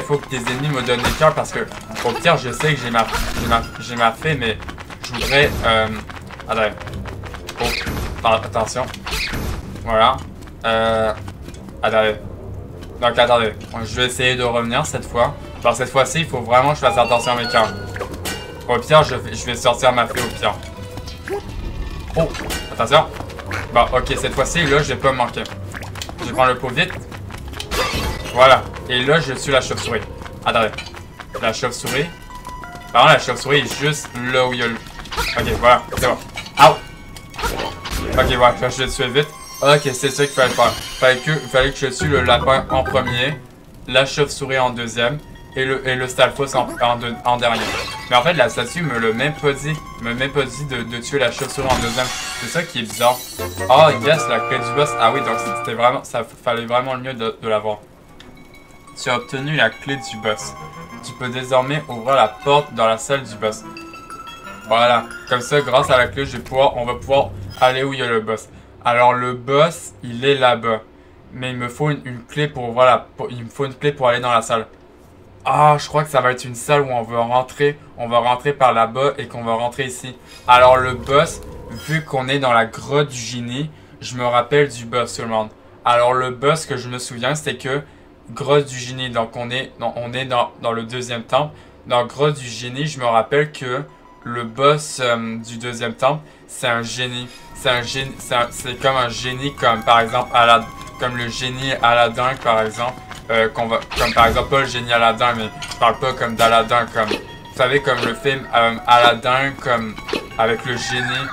faut que tes ennemis me donnent des cœurs parce que, au pire, je sais que j'ai ma fée, mais je voudrais, attendez. Oh, attention. Voilà. Attendez. Donc, attendez. Je vais essayer de revenir cette fois. Alors, cette fois-ci, il faut vraiment que je fasse attention à mes cœurs. Au pire, je vais sortir ma fée au pire. Oh, attention. Bon, ok, cette fois-ci, là, je vais pas me manquer. Je prends le pot vite. Voilà. Et là, je suis la chauve-souris. Attendez. La chauve-souris. Par contre, la chauve-souris est juste là où il y a le... Ok, voilà. C'est bon. Aouh! Ok, voilà. Je vais le tuer vite. Ok, c'est ça qu'il fallait faire. Fallait que je tue le lapin en premier. La chauve-souris en deuxième. Et le Stalfos en dernier. Mais en fait, la statue me l'a même pas dit. Me même pas dit de tuer la chauve-souris en deuxième. C'est ça qui est bizarre. Oh yes, la clé du boss. Ah oui, donc c'était vraiment... Ça fallait vraiment le mieux de l'avoir. Tu as obtenu la clé du boss. Tu peux désormais ouvrir la porte dans la salle du boss. Voilà. Comme ça, grâce à la clé, on va pouvoir aller où il y a le boss. Alors le boss, il est là-bas. Mais il me faut une clé pour ouvrir il me faut une clé pour aller dans la salle. Ah, je crois que ça va être une salle où on va rentrer par là-bas et qu'on va rentrer ici. Alors le boss, vu qu'on est dans la grotte du génie, je me rappelle du boss tout le monde. Alors le boss que je me souviens, c'est que grotte du génie, donc on est dans le deuxième temple. Dans grotte du génie, je me rappelle que le boss du deuxième temple, c'est un génie. C'est comme un génie, comme par exemple comme le génie Aladdin par exemple. Comme par exemple pas le génie Aladdin, mais je parle pas comme d'Aladdin, comme vous savez, comme le film Aladdin, comme avec le génie.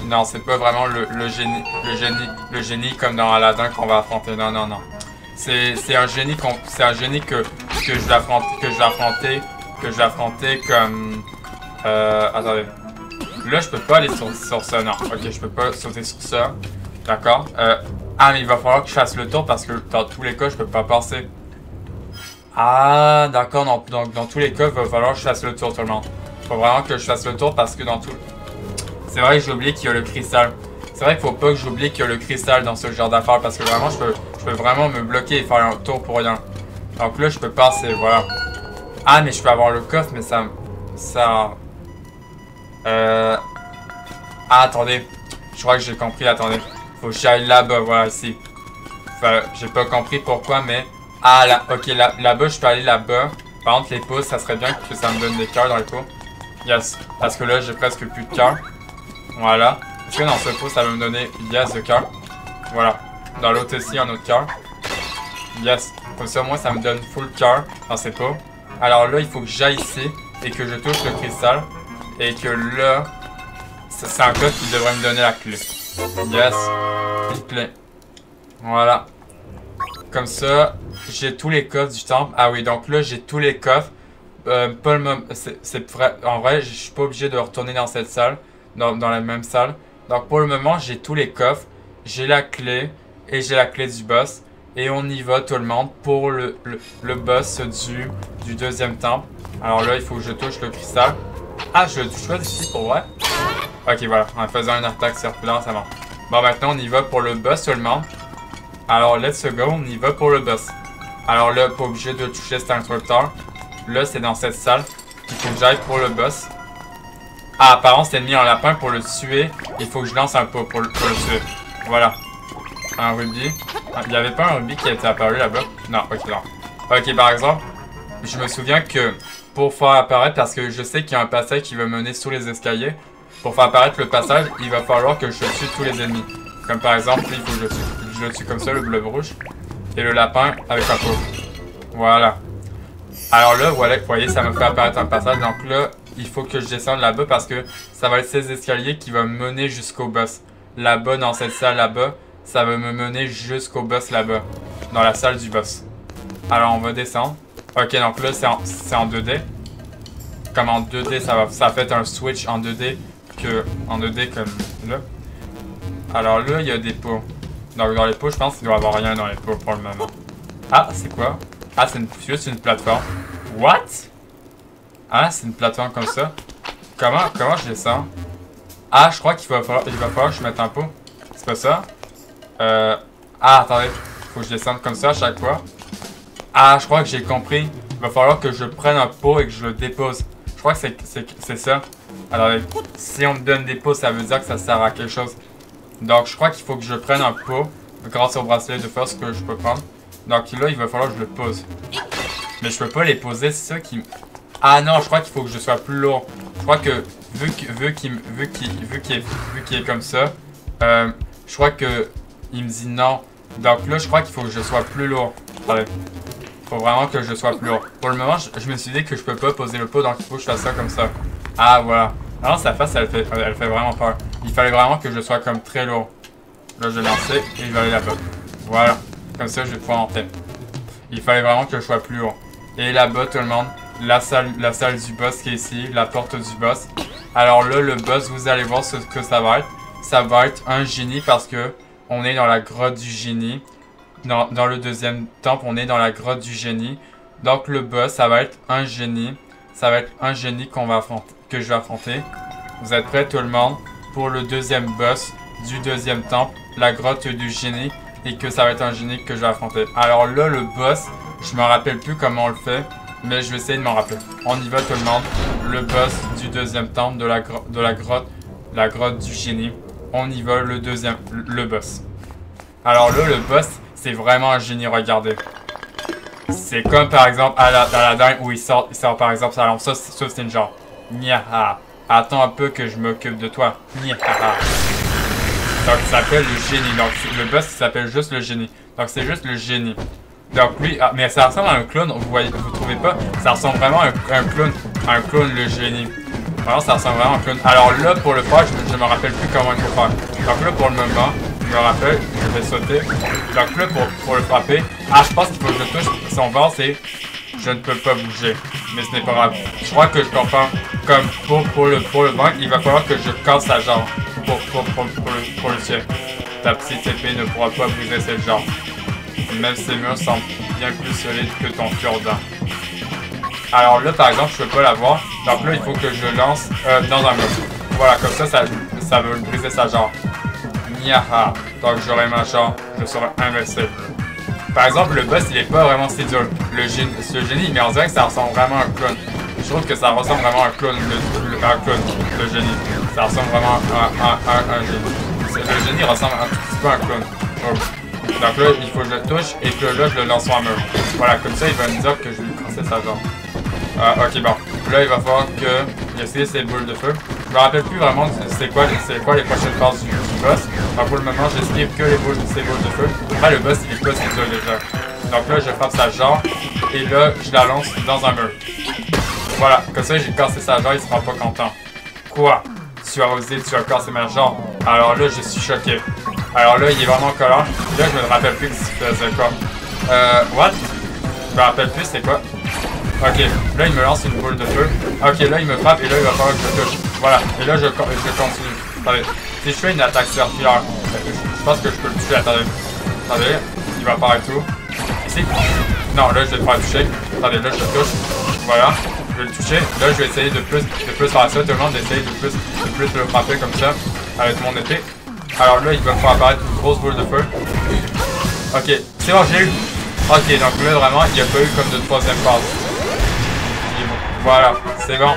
Non, c'est pas vraiment le génie comme dans Aladdin qu'on va affronter. Non. C'est un génie que je vais affronter comme attendez. Là, je peux pas aller sur ça, non. Ok, je peux pas sauter sur ça. D'accord. Ah, mais il va falloir que je fasse le tour parce que dans tous les cas, je peux pas passer. Ah, d'accord. Donc, dans tous les cas, il va falloir que je fasse le tour, tout le monde. Il faut vraiment que je fasse le tour parce que dans tout... C'est vrai que j'ai oublié qu'il y a le cristal. C'est vrai qu'il faut pas que j'oublie qu'il y a le cristal dans ce genre d'affaires parce que vraiment, je peux vraiment me bloquer et faire un tour pour rien. Donc là, je peux passer, voilà. Ah, mais je peux avoir le coffre, mais ça... Ah, attendez. Je crois que j'ai compris, attendez. Faut que j'aille là-bas, voilà, ici. Enfin, j'ai pas compris pourquoi, mais... Ah, là, ok, là-bas, je peux aller là-bas. Par contre, les pouces, ça serait bien que ça me donne des cœurs dans les pots. Yes, parce que là, j'ai presque plus de cœurs. Voilà. Est-ce que dans ce pot, ça va me donner yes de cœur? Voilà. Dans l'autre aussi, un autre cœur. Yes. Comme ça, moi, ça me donne full cœur dans ces pots. Alors là, il faut que j'aille ici et que je touche le cristal. Et que là, c'est un code qui devrait me donner la clé. Yes. Une clé. Voilà. Comme ça, j'ai tous les coffres du temple. Ah oui, donc là, j'ai tous les coffres. Pas le même... En vrai, je suis pas obligé de retourner dans cette salle. Dans la même salle. Donc pour le moment, j'ai tous les coffres. J'ai la clé. Et j'ai la clé du boss. Et on y va tout le monde pour le boss du deuxième temple. Alors là, il faut que je touche le cristal. Ah, je le touche pas d'ici pour vrai? Ok, voilà. En faisant une attaque circulaire, ça marche. Bon, maintenant, on y va pour le boss tout le monde. Alors, let's go, on y va pour le boss. Alors là, pas obligé de toucher cet interrupteur. Là, c'est dans cette salle qu'il faut que j'aille pour le boss. Ah, apparemment, c'est mis en lapin pour le tuer. Il faut que je lance un pot pour le tuer. Voilà. Un rubis. Il n'y avait pas un rubis qui était apparu là-bas? Non, ok, non. Ok, par exemple, je me souviens que pour faire apparaître, parce que je sais qu'il y a un passage qui va mener sous les escaliers. Pour faire apparaître le passage, il va falloir que je tue tous les ennemis. Comme par exemple, il faut que je le tue comme ça, le bleu rouge. Et le lapin avec la peau. Voilà. Alors là, voilà, vous voyez, ça me fait apparaître un passage. Donc là, il faut que je descende là-bas parce que ça va être ces escaliers qui vont me mener jusqu'au boss. Là-bas, dans cette salle là-bas, ça va me mener jusqu'au boss là-bas. Dans la salle du boss. Alors, on va descendre. Ok, donc là, c'est en 2D. Comme en 2D, ça fait un switch en 2D en 2D comme là. Alors là, il y a des pots. Donc dans les pots, je pense qu'il doit y avoir rien dans les pots pour le moment. Ah, c'est quoi? Ah, c'est juste une plateforme. What? Ah, c'est une plateforme comme ça. Comment je descends? Ah, je crois qu'il va falloir que je mette un pot. C'est pas ça? Ah, attendez. Faut que je descende comme ça à chaque fois. Ah, je crois que j'ai compris. Il va falloir que je prenne un pot et que je le dépose. Je crois que c'est ça. Alors, si on me donne des pots, ça veut dire que ça sert à quelque chose. Donc, je crois qu'il faut que je prenne un pot grâce au bracelet de force que je peux prendre. Donc là, il va falloir que je le pose. Mais je peux pas les poser, c'est ça qui... Ah non, je crois qu'il faut que je sois plus lourd. Je crois que, vu qu'il est comme ça, je crois que il me dit non. Donc là, je crois qu'il faut que je sois plus lourd. Allez. Faut vraiment que je sois plus lourd. Pour le moment, je me suis dit que je peux pas poser le pot, donc il faut que je fasse ça comme ça. Ah, voilà. Alors, sa face, elle fait vraiment peur. Il fallait vraiment que je sois comme très lourd. Là, je vais lancer et il va aller là-bas. Voilà. Comme ça, je vais pouvoir entrer. Il fallait vraiment que je sois plus lourd. Et là-bas, tout le monde, la salle du boss qui est ici, la porte du boss. Alors là, le boss, vous allez voir ce que ça va être. Ça va être un génie parce que on est dans la grotte du génie. Dans le deuxième temple, on est dans la grotte du génie. Donc le boss, ça va être un génie. Ça va être un génie que je vais affronter. Vous êtes prêts tout le monde pour le deuxième boss du deuxième temple, la grotte du génie. Et que ça va être un génie que je vais affronter. Alors là, le boss, je me rappelle plus comment on le fait. Mais je vais essayer de m'en rappeler. On y va tout le monde. Le boss du deuxième temple de la grotte du génie. On y va, le boss. Alors là, le boss, c'est vraiment un génie, regardez. C'est comme par exemple Aladdin où il sort par exemple sa lampe. Ça c'est une genre. Niaha. Attends un peu que je m'occupe de toi. Niaha. Donc il s'appelle le génie. Donc le boss il s'appelle juste le génie. Donc c'est juste le génie. Donc lui, mais ça ressemble à un clown, vous trouvez pas? Ça ressemble vraiment à un clown. Un clown le génie. Vraiment ça ressemble vraiment à un clown. Alors là pour le faire, je me rappelle plus comment il faut faire. Donc là pour le moment, je me rappelle, je vais sauter. Donc là pour le frapper, ah je pense qu'il faut que je touche son ventre et je ne peux pas bouger. Mais ce n'est pas grave. Je crois que je comprends. Comme pour le vaincre, il va falloir que je casse sa jambe. Pour le tuer. Ta petite épée ne pourra pas briser cette jambe. Même ces murs semblent bien plus solides que ton cure-dent. Alors là, par exemple, je peux pas l'avoir. Donc là, il faut que je lance dans un mur. Voilà, comme ça va briser sa jambe. Niaha. Donc j'aurai ma jambe, je serai invincible. Par exemple, le boss, il est pas vraiment si dur. Ce génie, mais on dirait que ça ressemble vraiment à un clown. Je trouve que ça ressemble vraiment à un clown, le génie. Ça ressemble vraiment à un génie. le génie ressemble un tout petit peu à un clown. Oh. Donc là, il faut que je le touche et que là, je le lance sur un mur. Voilà, comme ça, il va me dire que je lui cassais sa jambe. Ok, bon. Là, il va falloir que j'essaie ces boules de feu. Je me rappelle plus vraiment c'est quoi les prochaines phases du boss. Donc pour le moment, j'esquive que ces boules de feu. Après, le boss, il est pas si dur déjà. Donc là, je frappe sa jambe et là, je la lance dans un mur. Voilà, comme ça, j'ai cassé sa jambe, il sera pas content. Quoi? Tu as osé, tu as cassé ma jambe. Alors là, je suis choqué. Alors là, il est vraiment collant. Là, je me rappelle plus que faisait quoi. What? Je me rappelle plus, c'est quoi? Ok, là, il me lance une boule de feu. Ok, là, il me frappe et là, il va falloir que je touche. Voilà, et là, je continue. Attendez, si je fais une attaque circulaire, je pense que je peux le tuer. Attendez, il va apparaître tout. Ici? Non, là, je vais le faire toucher. Attendez, là, je le touche. Voilà. Je vais le toucher. Là, je vais essayer de plus faire ça. Tout le monde essaye de plus le frapper comme ça avec mon épée. Alors là, il va me faire apparaître une grosse boule de feu. Ok, c'est bon, j'ai eu. Ok, donc là, vraiment, il n'y a pas eu comme de troisième phase. Voilà, c'est bon.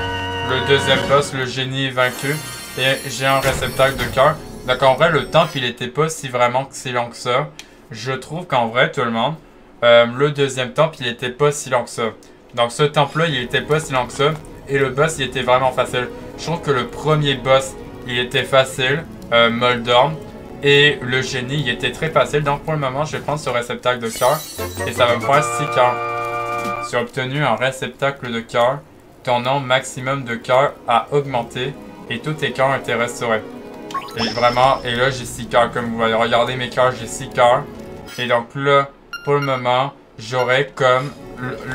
Le deuxième boss, le génie est vaincu. Et j'ai un réceptacle de cœur. Donc en vrai, le temple, il était pas si long que ça. Je trouve qu'en vrai, tout le monde, le deuxième temple, il était pas si long que ça. Donc ce temple-là, il était pas si long que ça. Et le boss, il était vraiment facile. Je trouve que le premier boss, il était facile. Moldorm. Et le génie, il était très facile. Donc pour le moment, je vais prendre ce réceptacle de cœur. Et ça va me faire 6 cœurs. Tu as obtenu un réceptacle de cœur. Ton nombre maximum de cœurs a augmenté. Et tous tes cœurs ont été restaurés. Et vraiment, et là j'ai 6 cœurs. Comme vous voyez, regardez mes cœurs, j'ai 6 cœurs. Et donc là, pour le moment, j'aurai comme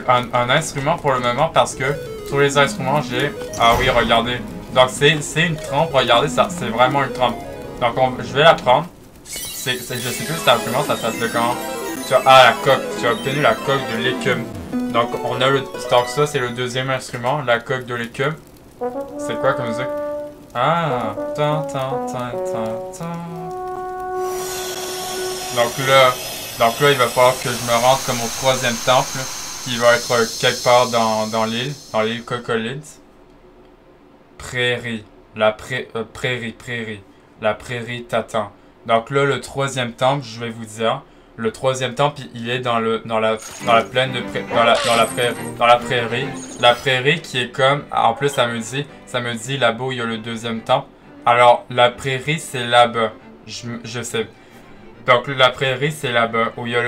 un instrument pour le moment parce que sur les instruments, j'ai... Ah oui, regardez. Donc c'est une trempe, regardez, ça c'est vraiment une trempe. Donc je vais la prendre. Je sais plus si simplement ça s'appelle comment. La coque. Tu as obtenu la coque de l'écume. Donc on a donc ça c'est le deuxième instrument, la coque de l'écume. C'est quoi comme musique? Ah, tan. Donc là, il va falloir que je me rende comme au troisième temple, qui va être quelque part dans l'île Cocolids. Prairie. Prairie. La prairie t'attend. Donc là, le troisième temple, je vais vous dire. Le troisième temple, il est dans la plaine de dans la prairie. La prairie qui est comme, en plus ça me dit là-bas où il y a le deuxième temple. Alors, la prairie, c'est là-bas. Je sais. Donc la prairie, c'est là-bas où il y a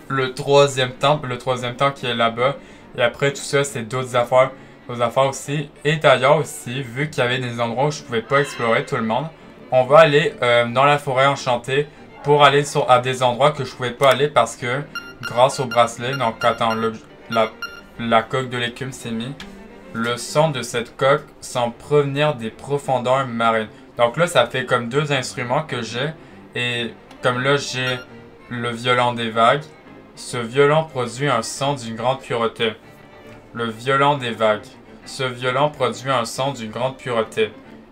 le troisième temple qui est là-bas. Et après, tout ça, c'est d'autres affaires aussi. Et d'ailleurs aussi, vu qu'il y avait des endroits où je pouvais pas explorer tout le monde, on va aller dans la forêt enchantée pour aller à des endroits que je pouvais pas aller parce que grâce au bracelet, donc attends, la coque de l'écume s'est mis. Le son de cette coque semble provenir des profondeurs marines. Donc là, ça fait comme deux instruments que j'ai. Et comme là, j'ai le violon des vagues. Ce violon produit un son d'une grande pureté. Le violon des vagues. Ce violon produit un son d'une grande pureté.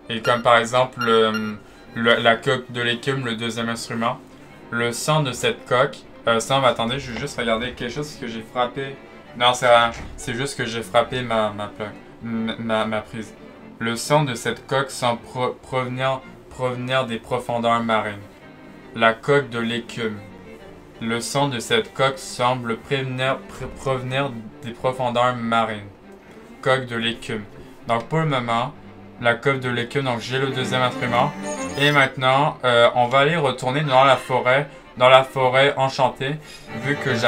Et comme par exemple la coque de l'écume, le deuxième instrument. Le son de cette coque attendez, je vais juste regarder quelque chose que j'ai frappé. Non, c'est rien. C'est juste que j'ai frappé ma prise. Le son de cette coque semble provenir des profondeurs marines. La coque de l'écume. Le son de cette coque semble provenir des profondeurs marines. Coque de l'écume. Donc pour le moment, la coque de l'écume, donc j'ai le deuxième instrument. Et maintenant, on va aller retourner dans la forêt enchantée. Vu que je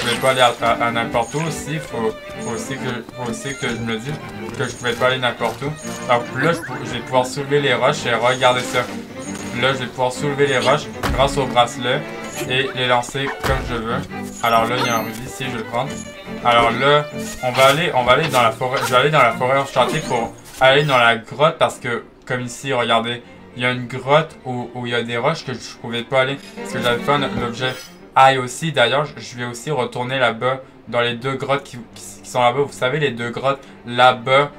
pouvais pas aller à n'importe où aussi, faut aussi que je me dise que je pouvais pas aller n'importe où. Donc là, je vais pouvoir soulever les roches et regardez ça. Là, je vais pouvoir soulever les roches grâce au bracelet et les lancer comme je veux. Alors là, il y a un rubis ici, je vais le prendre. Alors là, on va aller dans la forêt. Je vais aller dans la forêt enchantée pour aller dans la grotte parce que, comme ici, regardez, il y a une grotte où il y a des roches que je pouvais pas aller parce que j'avais pas l'objet. Ah, et aussi, d'ailleurs, je vais aussi retourner là-bas dans les deux grottes qui sont là-bas. Vous savez, les deux grottes là-bas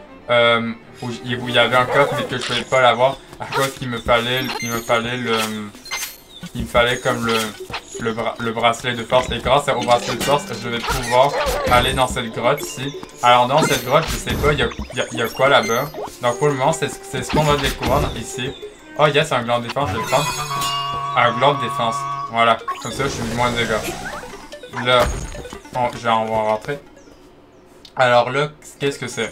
où il y avait un coffre mais que je pouvais pas l'avoir à cause qu'il me fallait comme le bracelet de force. Et grâce au bracelet de force, je vais pouvoir aller dans cette grotte ici. Alors dans cette grotte, je sais pas, il y a quoi là-bas. Donc pour le moment, c'est ce qu'on va découvrir ici. Oh yes, un gland de défense, je vais le prendre. Un gland de défense. Voilà. Comme ça, je suis moins de dégâts. Là, on va rentrer. Alors là, qu'est-ce que c'est?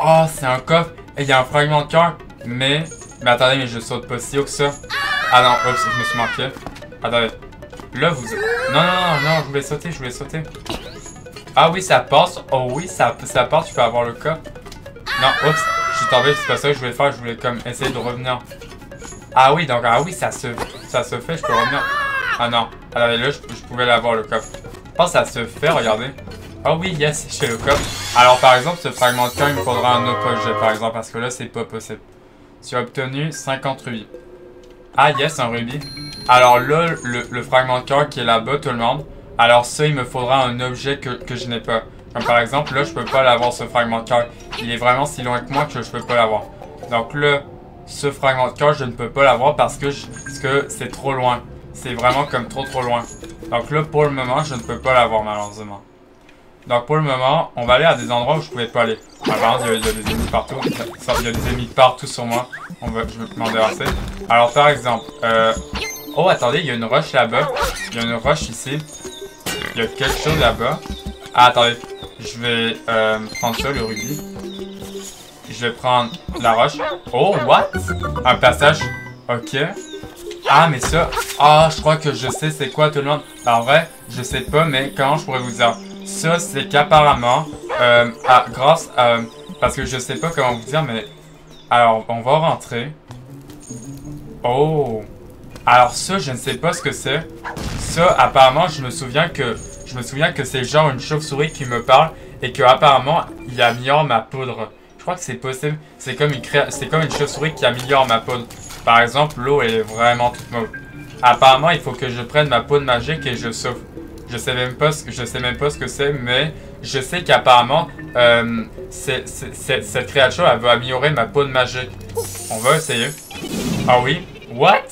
Oh, c'est un coffre. Et il y a un fragment de cœur. Mais attendez, mais je saute pas si haut que ça. Ah non, oups, je me suis manqué. Attendez. Là, vous... Non, je voulais sauter. Ah oui, ça passe. Oh oui, ça passe, tu peux avoir le coffre. Non, oups, je suis tombé, c'est pas ça que je voulais faire. Je voulais comme essayer de revenir. Ah oui, donc, ah oui, ça se fait, je peux revenir. Ah non, attendez, là, je pouvais l'avoir le coffre. Je pense que ça se fait, regardez. Ah oui, yes, j'ai le coffre. Alors, par exemple, ce fragment de cœur, il me faudra un autre objet, par exemple, parce que là, c'est pas possible. Tu as obtenu 50 rubis. Ah yes, un rubis. Alors là, le fragment de cœur qui est là-bas, tout le monde. Alors ça, il me faudra un objet que je n'ai pas. Comme par exemple, là, je peux pas l'avoir, ce fragment de cœur. Il est vraiment si loin que moi que je peux pas l'avoir. Donc là, ce fragment de cœur, je ne peux pas l'avoir parce que c'est trop loin. C'est vraiment comme trop loin. Donc là, pour le moment, je ne peux pas l'avoir, malheureusement. Donc pour le moment, on va aller à des endroits où je pouvais pas aller. Par exemple, il y a des ennemis partout. Il y a des ennemis partout sur moi. Je vais m'en débarrasser. Alors par exemple, oh attendez, il y a une roche là-bas. Il y a une roche ici. Il y a quelque chose là-bas. Ah attendez, je vais prendre ça, le rubis. Je vais prendre la roche. Oh, what? Un passage. Ok. Ah mais ça, je crois que je sais c'est quoi tout le monde. En vrai, je sais pas, mais comment je pourrais vous dire? Ça, c'est qu'apparemment, grâce à... Parce que je sais pas comment vous dire, mais... Alors, on va rentrer. Oh! Alors ça, je ne sais pas ce que c'est. Ça, apparemment, je me souviens que c'est genre une chauve-souris qui me parle et que apparemment, il améliore ma poudre. Je crois que c'est possible. C'est comme une chauve-souris qui améliore ma poudre. Par exemple, l'eau, elle est vraiment toute mauve. Apparemment, il faut que je prenne ma poudre magique et je souffle. Je sais même pas ce que c'est, mais je sais qu'apparemment, cette créature, elle va améliorer ma poudre magique. On va essayer. Ah oui? What?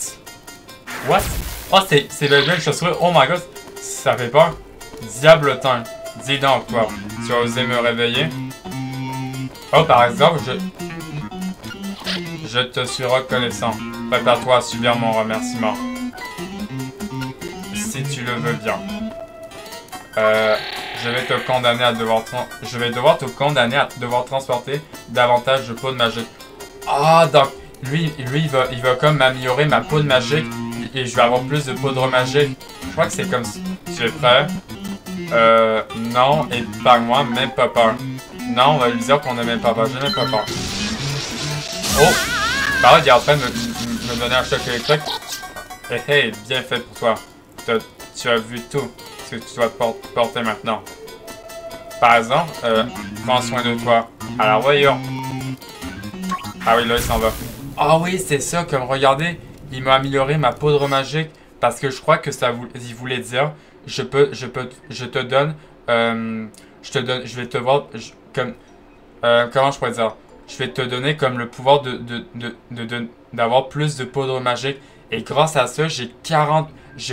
Oh, c'est le bien chauve-souris. Oh my god, ça fait peur. Diablotin. Dis donc, quoi. Tu as osé me réveiller? Oh, par exemple, je te suis reconnaissant. Prépare-toi à subir mon remerciement. Si tu le veux bien. Je vais te condamner à devoir transporter davantage de poudre magique. Ah, donc, lui, il va comme m'améliorer ma poudre magique et je vais avoir plus de poudre magique. Je crois que c'est comme ça. Tu es prêt? Non, et par moi, même pas peur. Non, on va lui dire qu'on n'a même pas peur. J'ai même pas peur. Oh! Bah, il est en train de me donner un choc électrique. Hey, bien fait pour toi. Tu as vu tout ce que tu dois porter maintenant. Par exemple, prends soin de toi. Alors voyons. Ah oui, là il s'en va. Ah oui, c'est ça, comme regardez, il m'a amélioré ma poudre magique parce que je crois que il voulait dire, je vais te voir, comment je pourrais dire, je vais te donner comme le pouvoir d'avoir plus de poudre magique et grâce à ça, je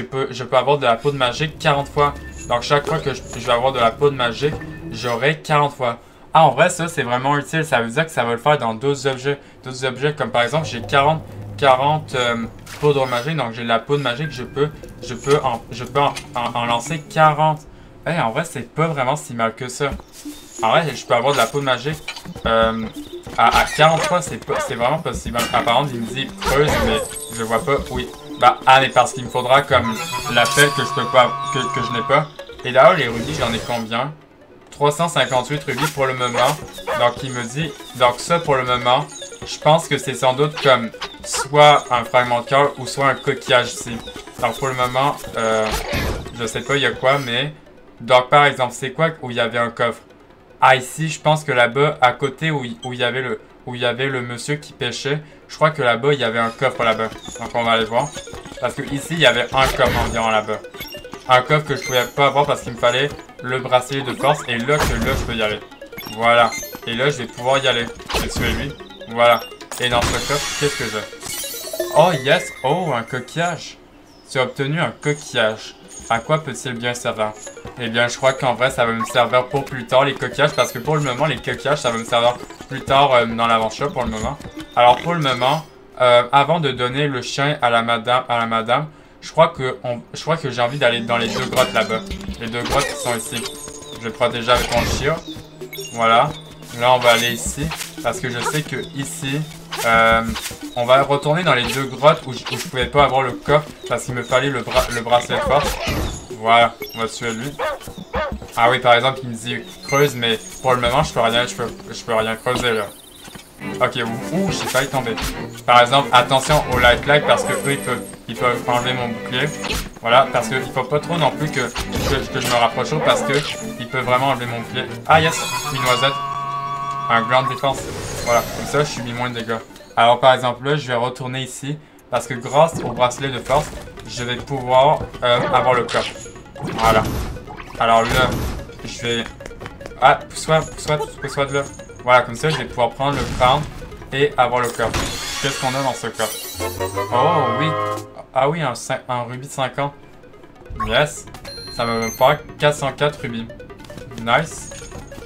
peux avoir de la poudre magique 40 fois. Donc chaque fois que je vais avoir de la poudre magique, j'aurai 40 fois. Ah, en vrai, ça, c'est vraiment utile. Ça veut dire que ça va le faire dans d'autres objets. D'autres objets, comme par exemple, j'ai 40 poudres magiques. Donc, j'ai de la poudre magique. Je peux en lancer 40. Hey, en vrai, c'est pas vraiment si mal que ça. En vrai, je peux avoir de la poudre magique à 40 fois. C'est vraiment possible. Apparemment, il me dit creuse, mais je vois pas. Oui. Bah, mais parce qu'il me faudra comme l'appel que je peux pas, que je n'ai pas. Et d'ailleurs, les rubis, j'en ai combien? 358 rubis pour le moment. Donc il me dit, donc ça pour le moment, je pense que c'est sans doute comme soit un fragment de cœur ou soit un coquillage ici. Donc pour le moment, je sais pas il y a quoi, mais donc par exemple c'est quoi où il y avait un coffre? Ah ici je pense que là-bas à côté où il y avait le monsieur qui pêchait, je crois que là-bas il y avait un coffre là-bas. Donc on va aller voir. Parce que ici il y avait un coffre environ là-bas. Un coffre que je pouvais pas avoir parce qu'il me fallait le bracelet de force et là je peux y aller. Voilà. Et là je vais pouvoir y aller. Je vais tuer lui. Voilà. Et dans ce coffre, qu'est-ce que j'ai? Oh yes. Oh, un coquillage. Tu as obtenu un coquillage. À quoi peut-il bien servir? Eh bien je crois qu'en vrai ça va me servir pour plus tard les coquillages. Parce que pour le moment les coquillages ça va me servir plus tard dans l'aventure pour le moment. Alors pour le moment, avant de donner le chien à la madame, je crois que j'ai envie d'aller dans les 2 grottes là-bas. Les 2 grottes qui sont ici. Je vais protéger avec mon chien. Voilà. Là, on va aller ici. Parce que je sais que ici, on va retourner dans les 2 grottes où je pouvais pas avoir le coffre. Parce qu'il me fallait le bracelet de force. Voilà. On va tuer lui. Ah oui, par exemple, il me dit creuse, mais pour le moment, je peux rien creuser là. Ok, ouh, j'ai failli tomber. Par exemple, attention au light lag parce que eux, ils peuvent enlever mon bouclier. Voilà, parce qu'il faut pas trop non plus que je me rapproche trop parce que ils peuvent vraiment enlever mon bouclier. Ah yes, une noisette. Un grand défense. Voilà, comme ça, je suis mis moins de dégâts. Alors par exemple, là, je vais retourner ici parce que grâce au bracelet de force, je vais pouvoir avoir le coffre. Voilà. Alors là, je vais... Ah, pousse-toi de là. Voilà, comme ça, je vais pouvoir prendre le crâne et avoir le coffre. Qu'est-ce qu'on a dans ce coffre? Oh, oui. Ah oui, un rubis de 50. Yes. Ça va me faire 404 rubis. Nice.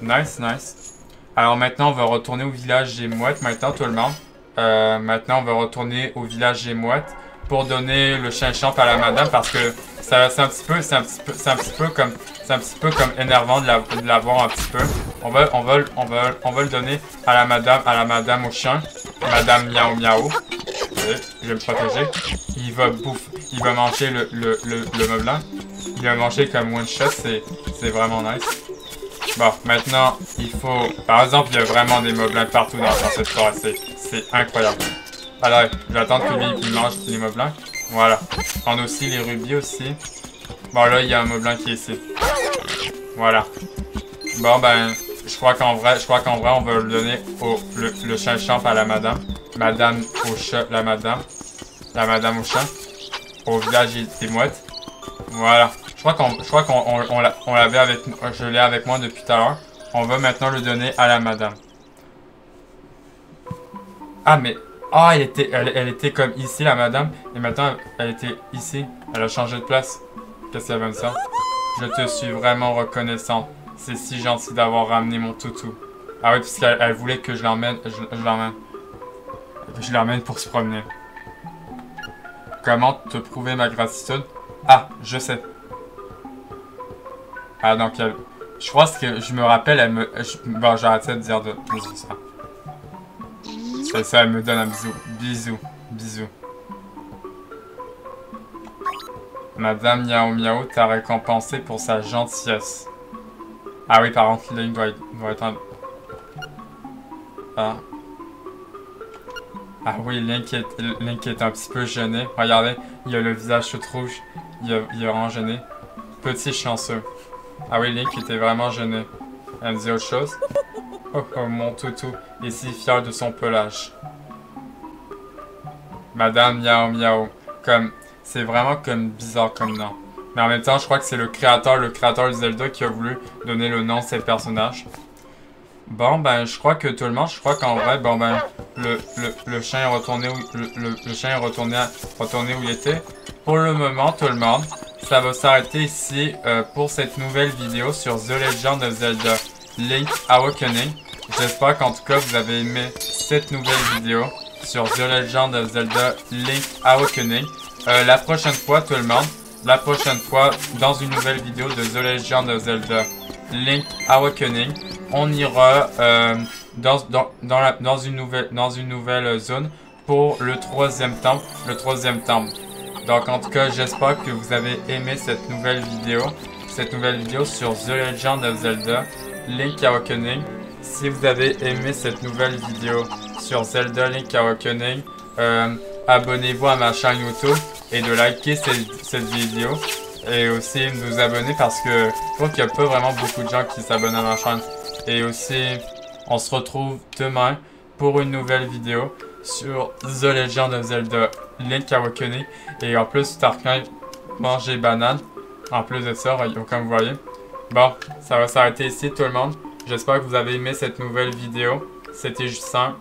Nice, nice. Alors maintenant, on va retourner au village des mouettes. Maintenant, tout le monde. Maintenant, on va retourner au village des mouettes pour donner le chien-champ à la madame parce que c'est un petit peu comme énervant de l'avoir un petit peu. On va le donner à la madame au chien. Madame Miaou Miaou. Okay, je vais me protéger. Il va manger le meublin. Il va manger comme one shot, c'est vraiment nice. Bon, maintenant, il faut... Par exemple, il y a vraiment des meublins partout dans cette forêt. C'est incroyable. Alors, je vais attendre que lui, il mange les meublins. Voilà. On a aussi les rubis aussi. Bon, là, il y a un meublin qui est ici. Voilà. Bon, ben, je crois qu'en vrai, on va le donner le chien-champ à la madame. Madame au chat, la madame au chat. Au village des mouettes. Voilà. Je crois qu'on l'avait avec... Je l'ai avec moi depuis tout à l'heure. On va maintenant le donner à la madame. Ah, mais... Ah, elle était comme ici, la madame. Et maintenant, elle était ici. Elle a changé de place. Qu'est-ce qu'elle veut ça? Je te suis vraiment reconnaissante. C'est si gentil d'avoir ramené mon toutou. Ah oui, puisqu'elle voulait que je l'emmène. Je l'emmène pour se promener. Comment te prouver ma gratitude? Ah, je sais. Ah, donc, je crois que je me rappelle, elle me... Bon, j'arrêtais de dire ça. C'est ça, elle me donne un bisou. Bisou. Bisou. Madame Miaou Miaou t'a récompensé pour sa gentillesse. Ah oui, par contre, Link doit être un... Ah. Ah oui, Link est un petit peu gêné. Regardez, il a le visage tout rouge. Il est vraiment gêné. Petit chanceux. Ah oui, Link était vraiment gêné. Elle me dit autre chose? Oh, oh, mon toutou est si fier de son pelage. Madame Miaou Miaou. C'est vraiment comme bizarre comme nom. Mais en même temps, je crois que c'est le créateur de Zelda qui a voulu donner le nom de ces personnages. Bon, ben, je crois que tout le monde, je crois qu'en vrai, bon, ben, le chien est retourné où il était. Pour le moment, tout le monde, ça va s'arrêter ici pour cette nouvelle vidéo sur The Legend of Zelda Link Awakening. J'espère qu'en tout cas, vous avez aimé cette nouvelle vidéo sur The Legend of Zelda Link Awakening. La prochaine fois, tout le monde, dans une nouvelle vidéo de The Legend of Zelda Link Awakening, on ira dans une nouvelle zone pour le troisième temple. Donc en tout cas, j'espère que vous avez aimé cette nouvelle vidéo sur The Legend of Zelda Link Awakening. Si vous avez aimé cette nouvelle vidéo sur Zelda Link Awakening, abonnez-vous à ma chaîne YouTube et de liker cette vidéo. Et aussi de vous abonner parce que je trouve qu'il n'y a pas vraiment beaucoup de gens qui s'abonnent à ma chaîne. Et aussi, on se retrouve demain pour une nouvelle vidéo sur The Legend of Zelda Link Awakening. Et en plus, Tarkin manger banane. En plus de ça, comme vous voyez. Bon, ça va s'arrêter ici tout le monde. J'espère que vous avez aimé cette nouvelle vidéo. C'était Justin.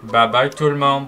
Bye bye tout le monde.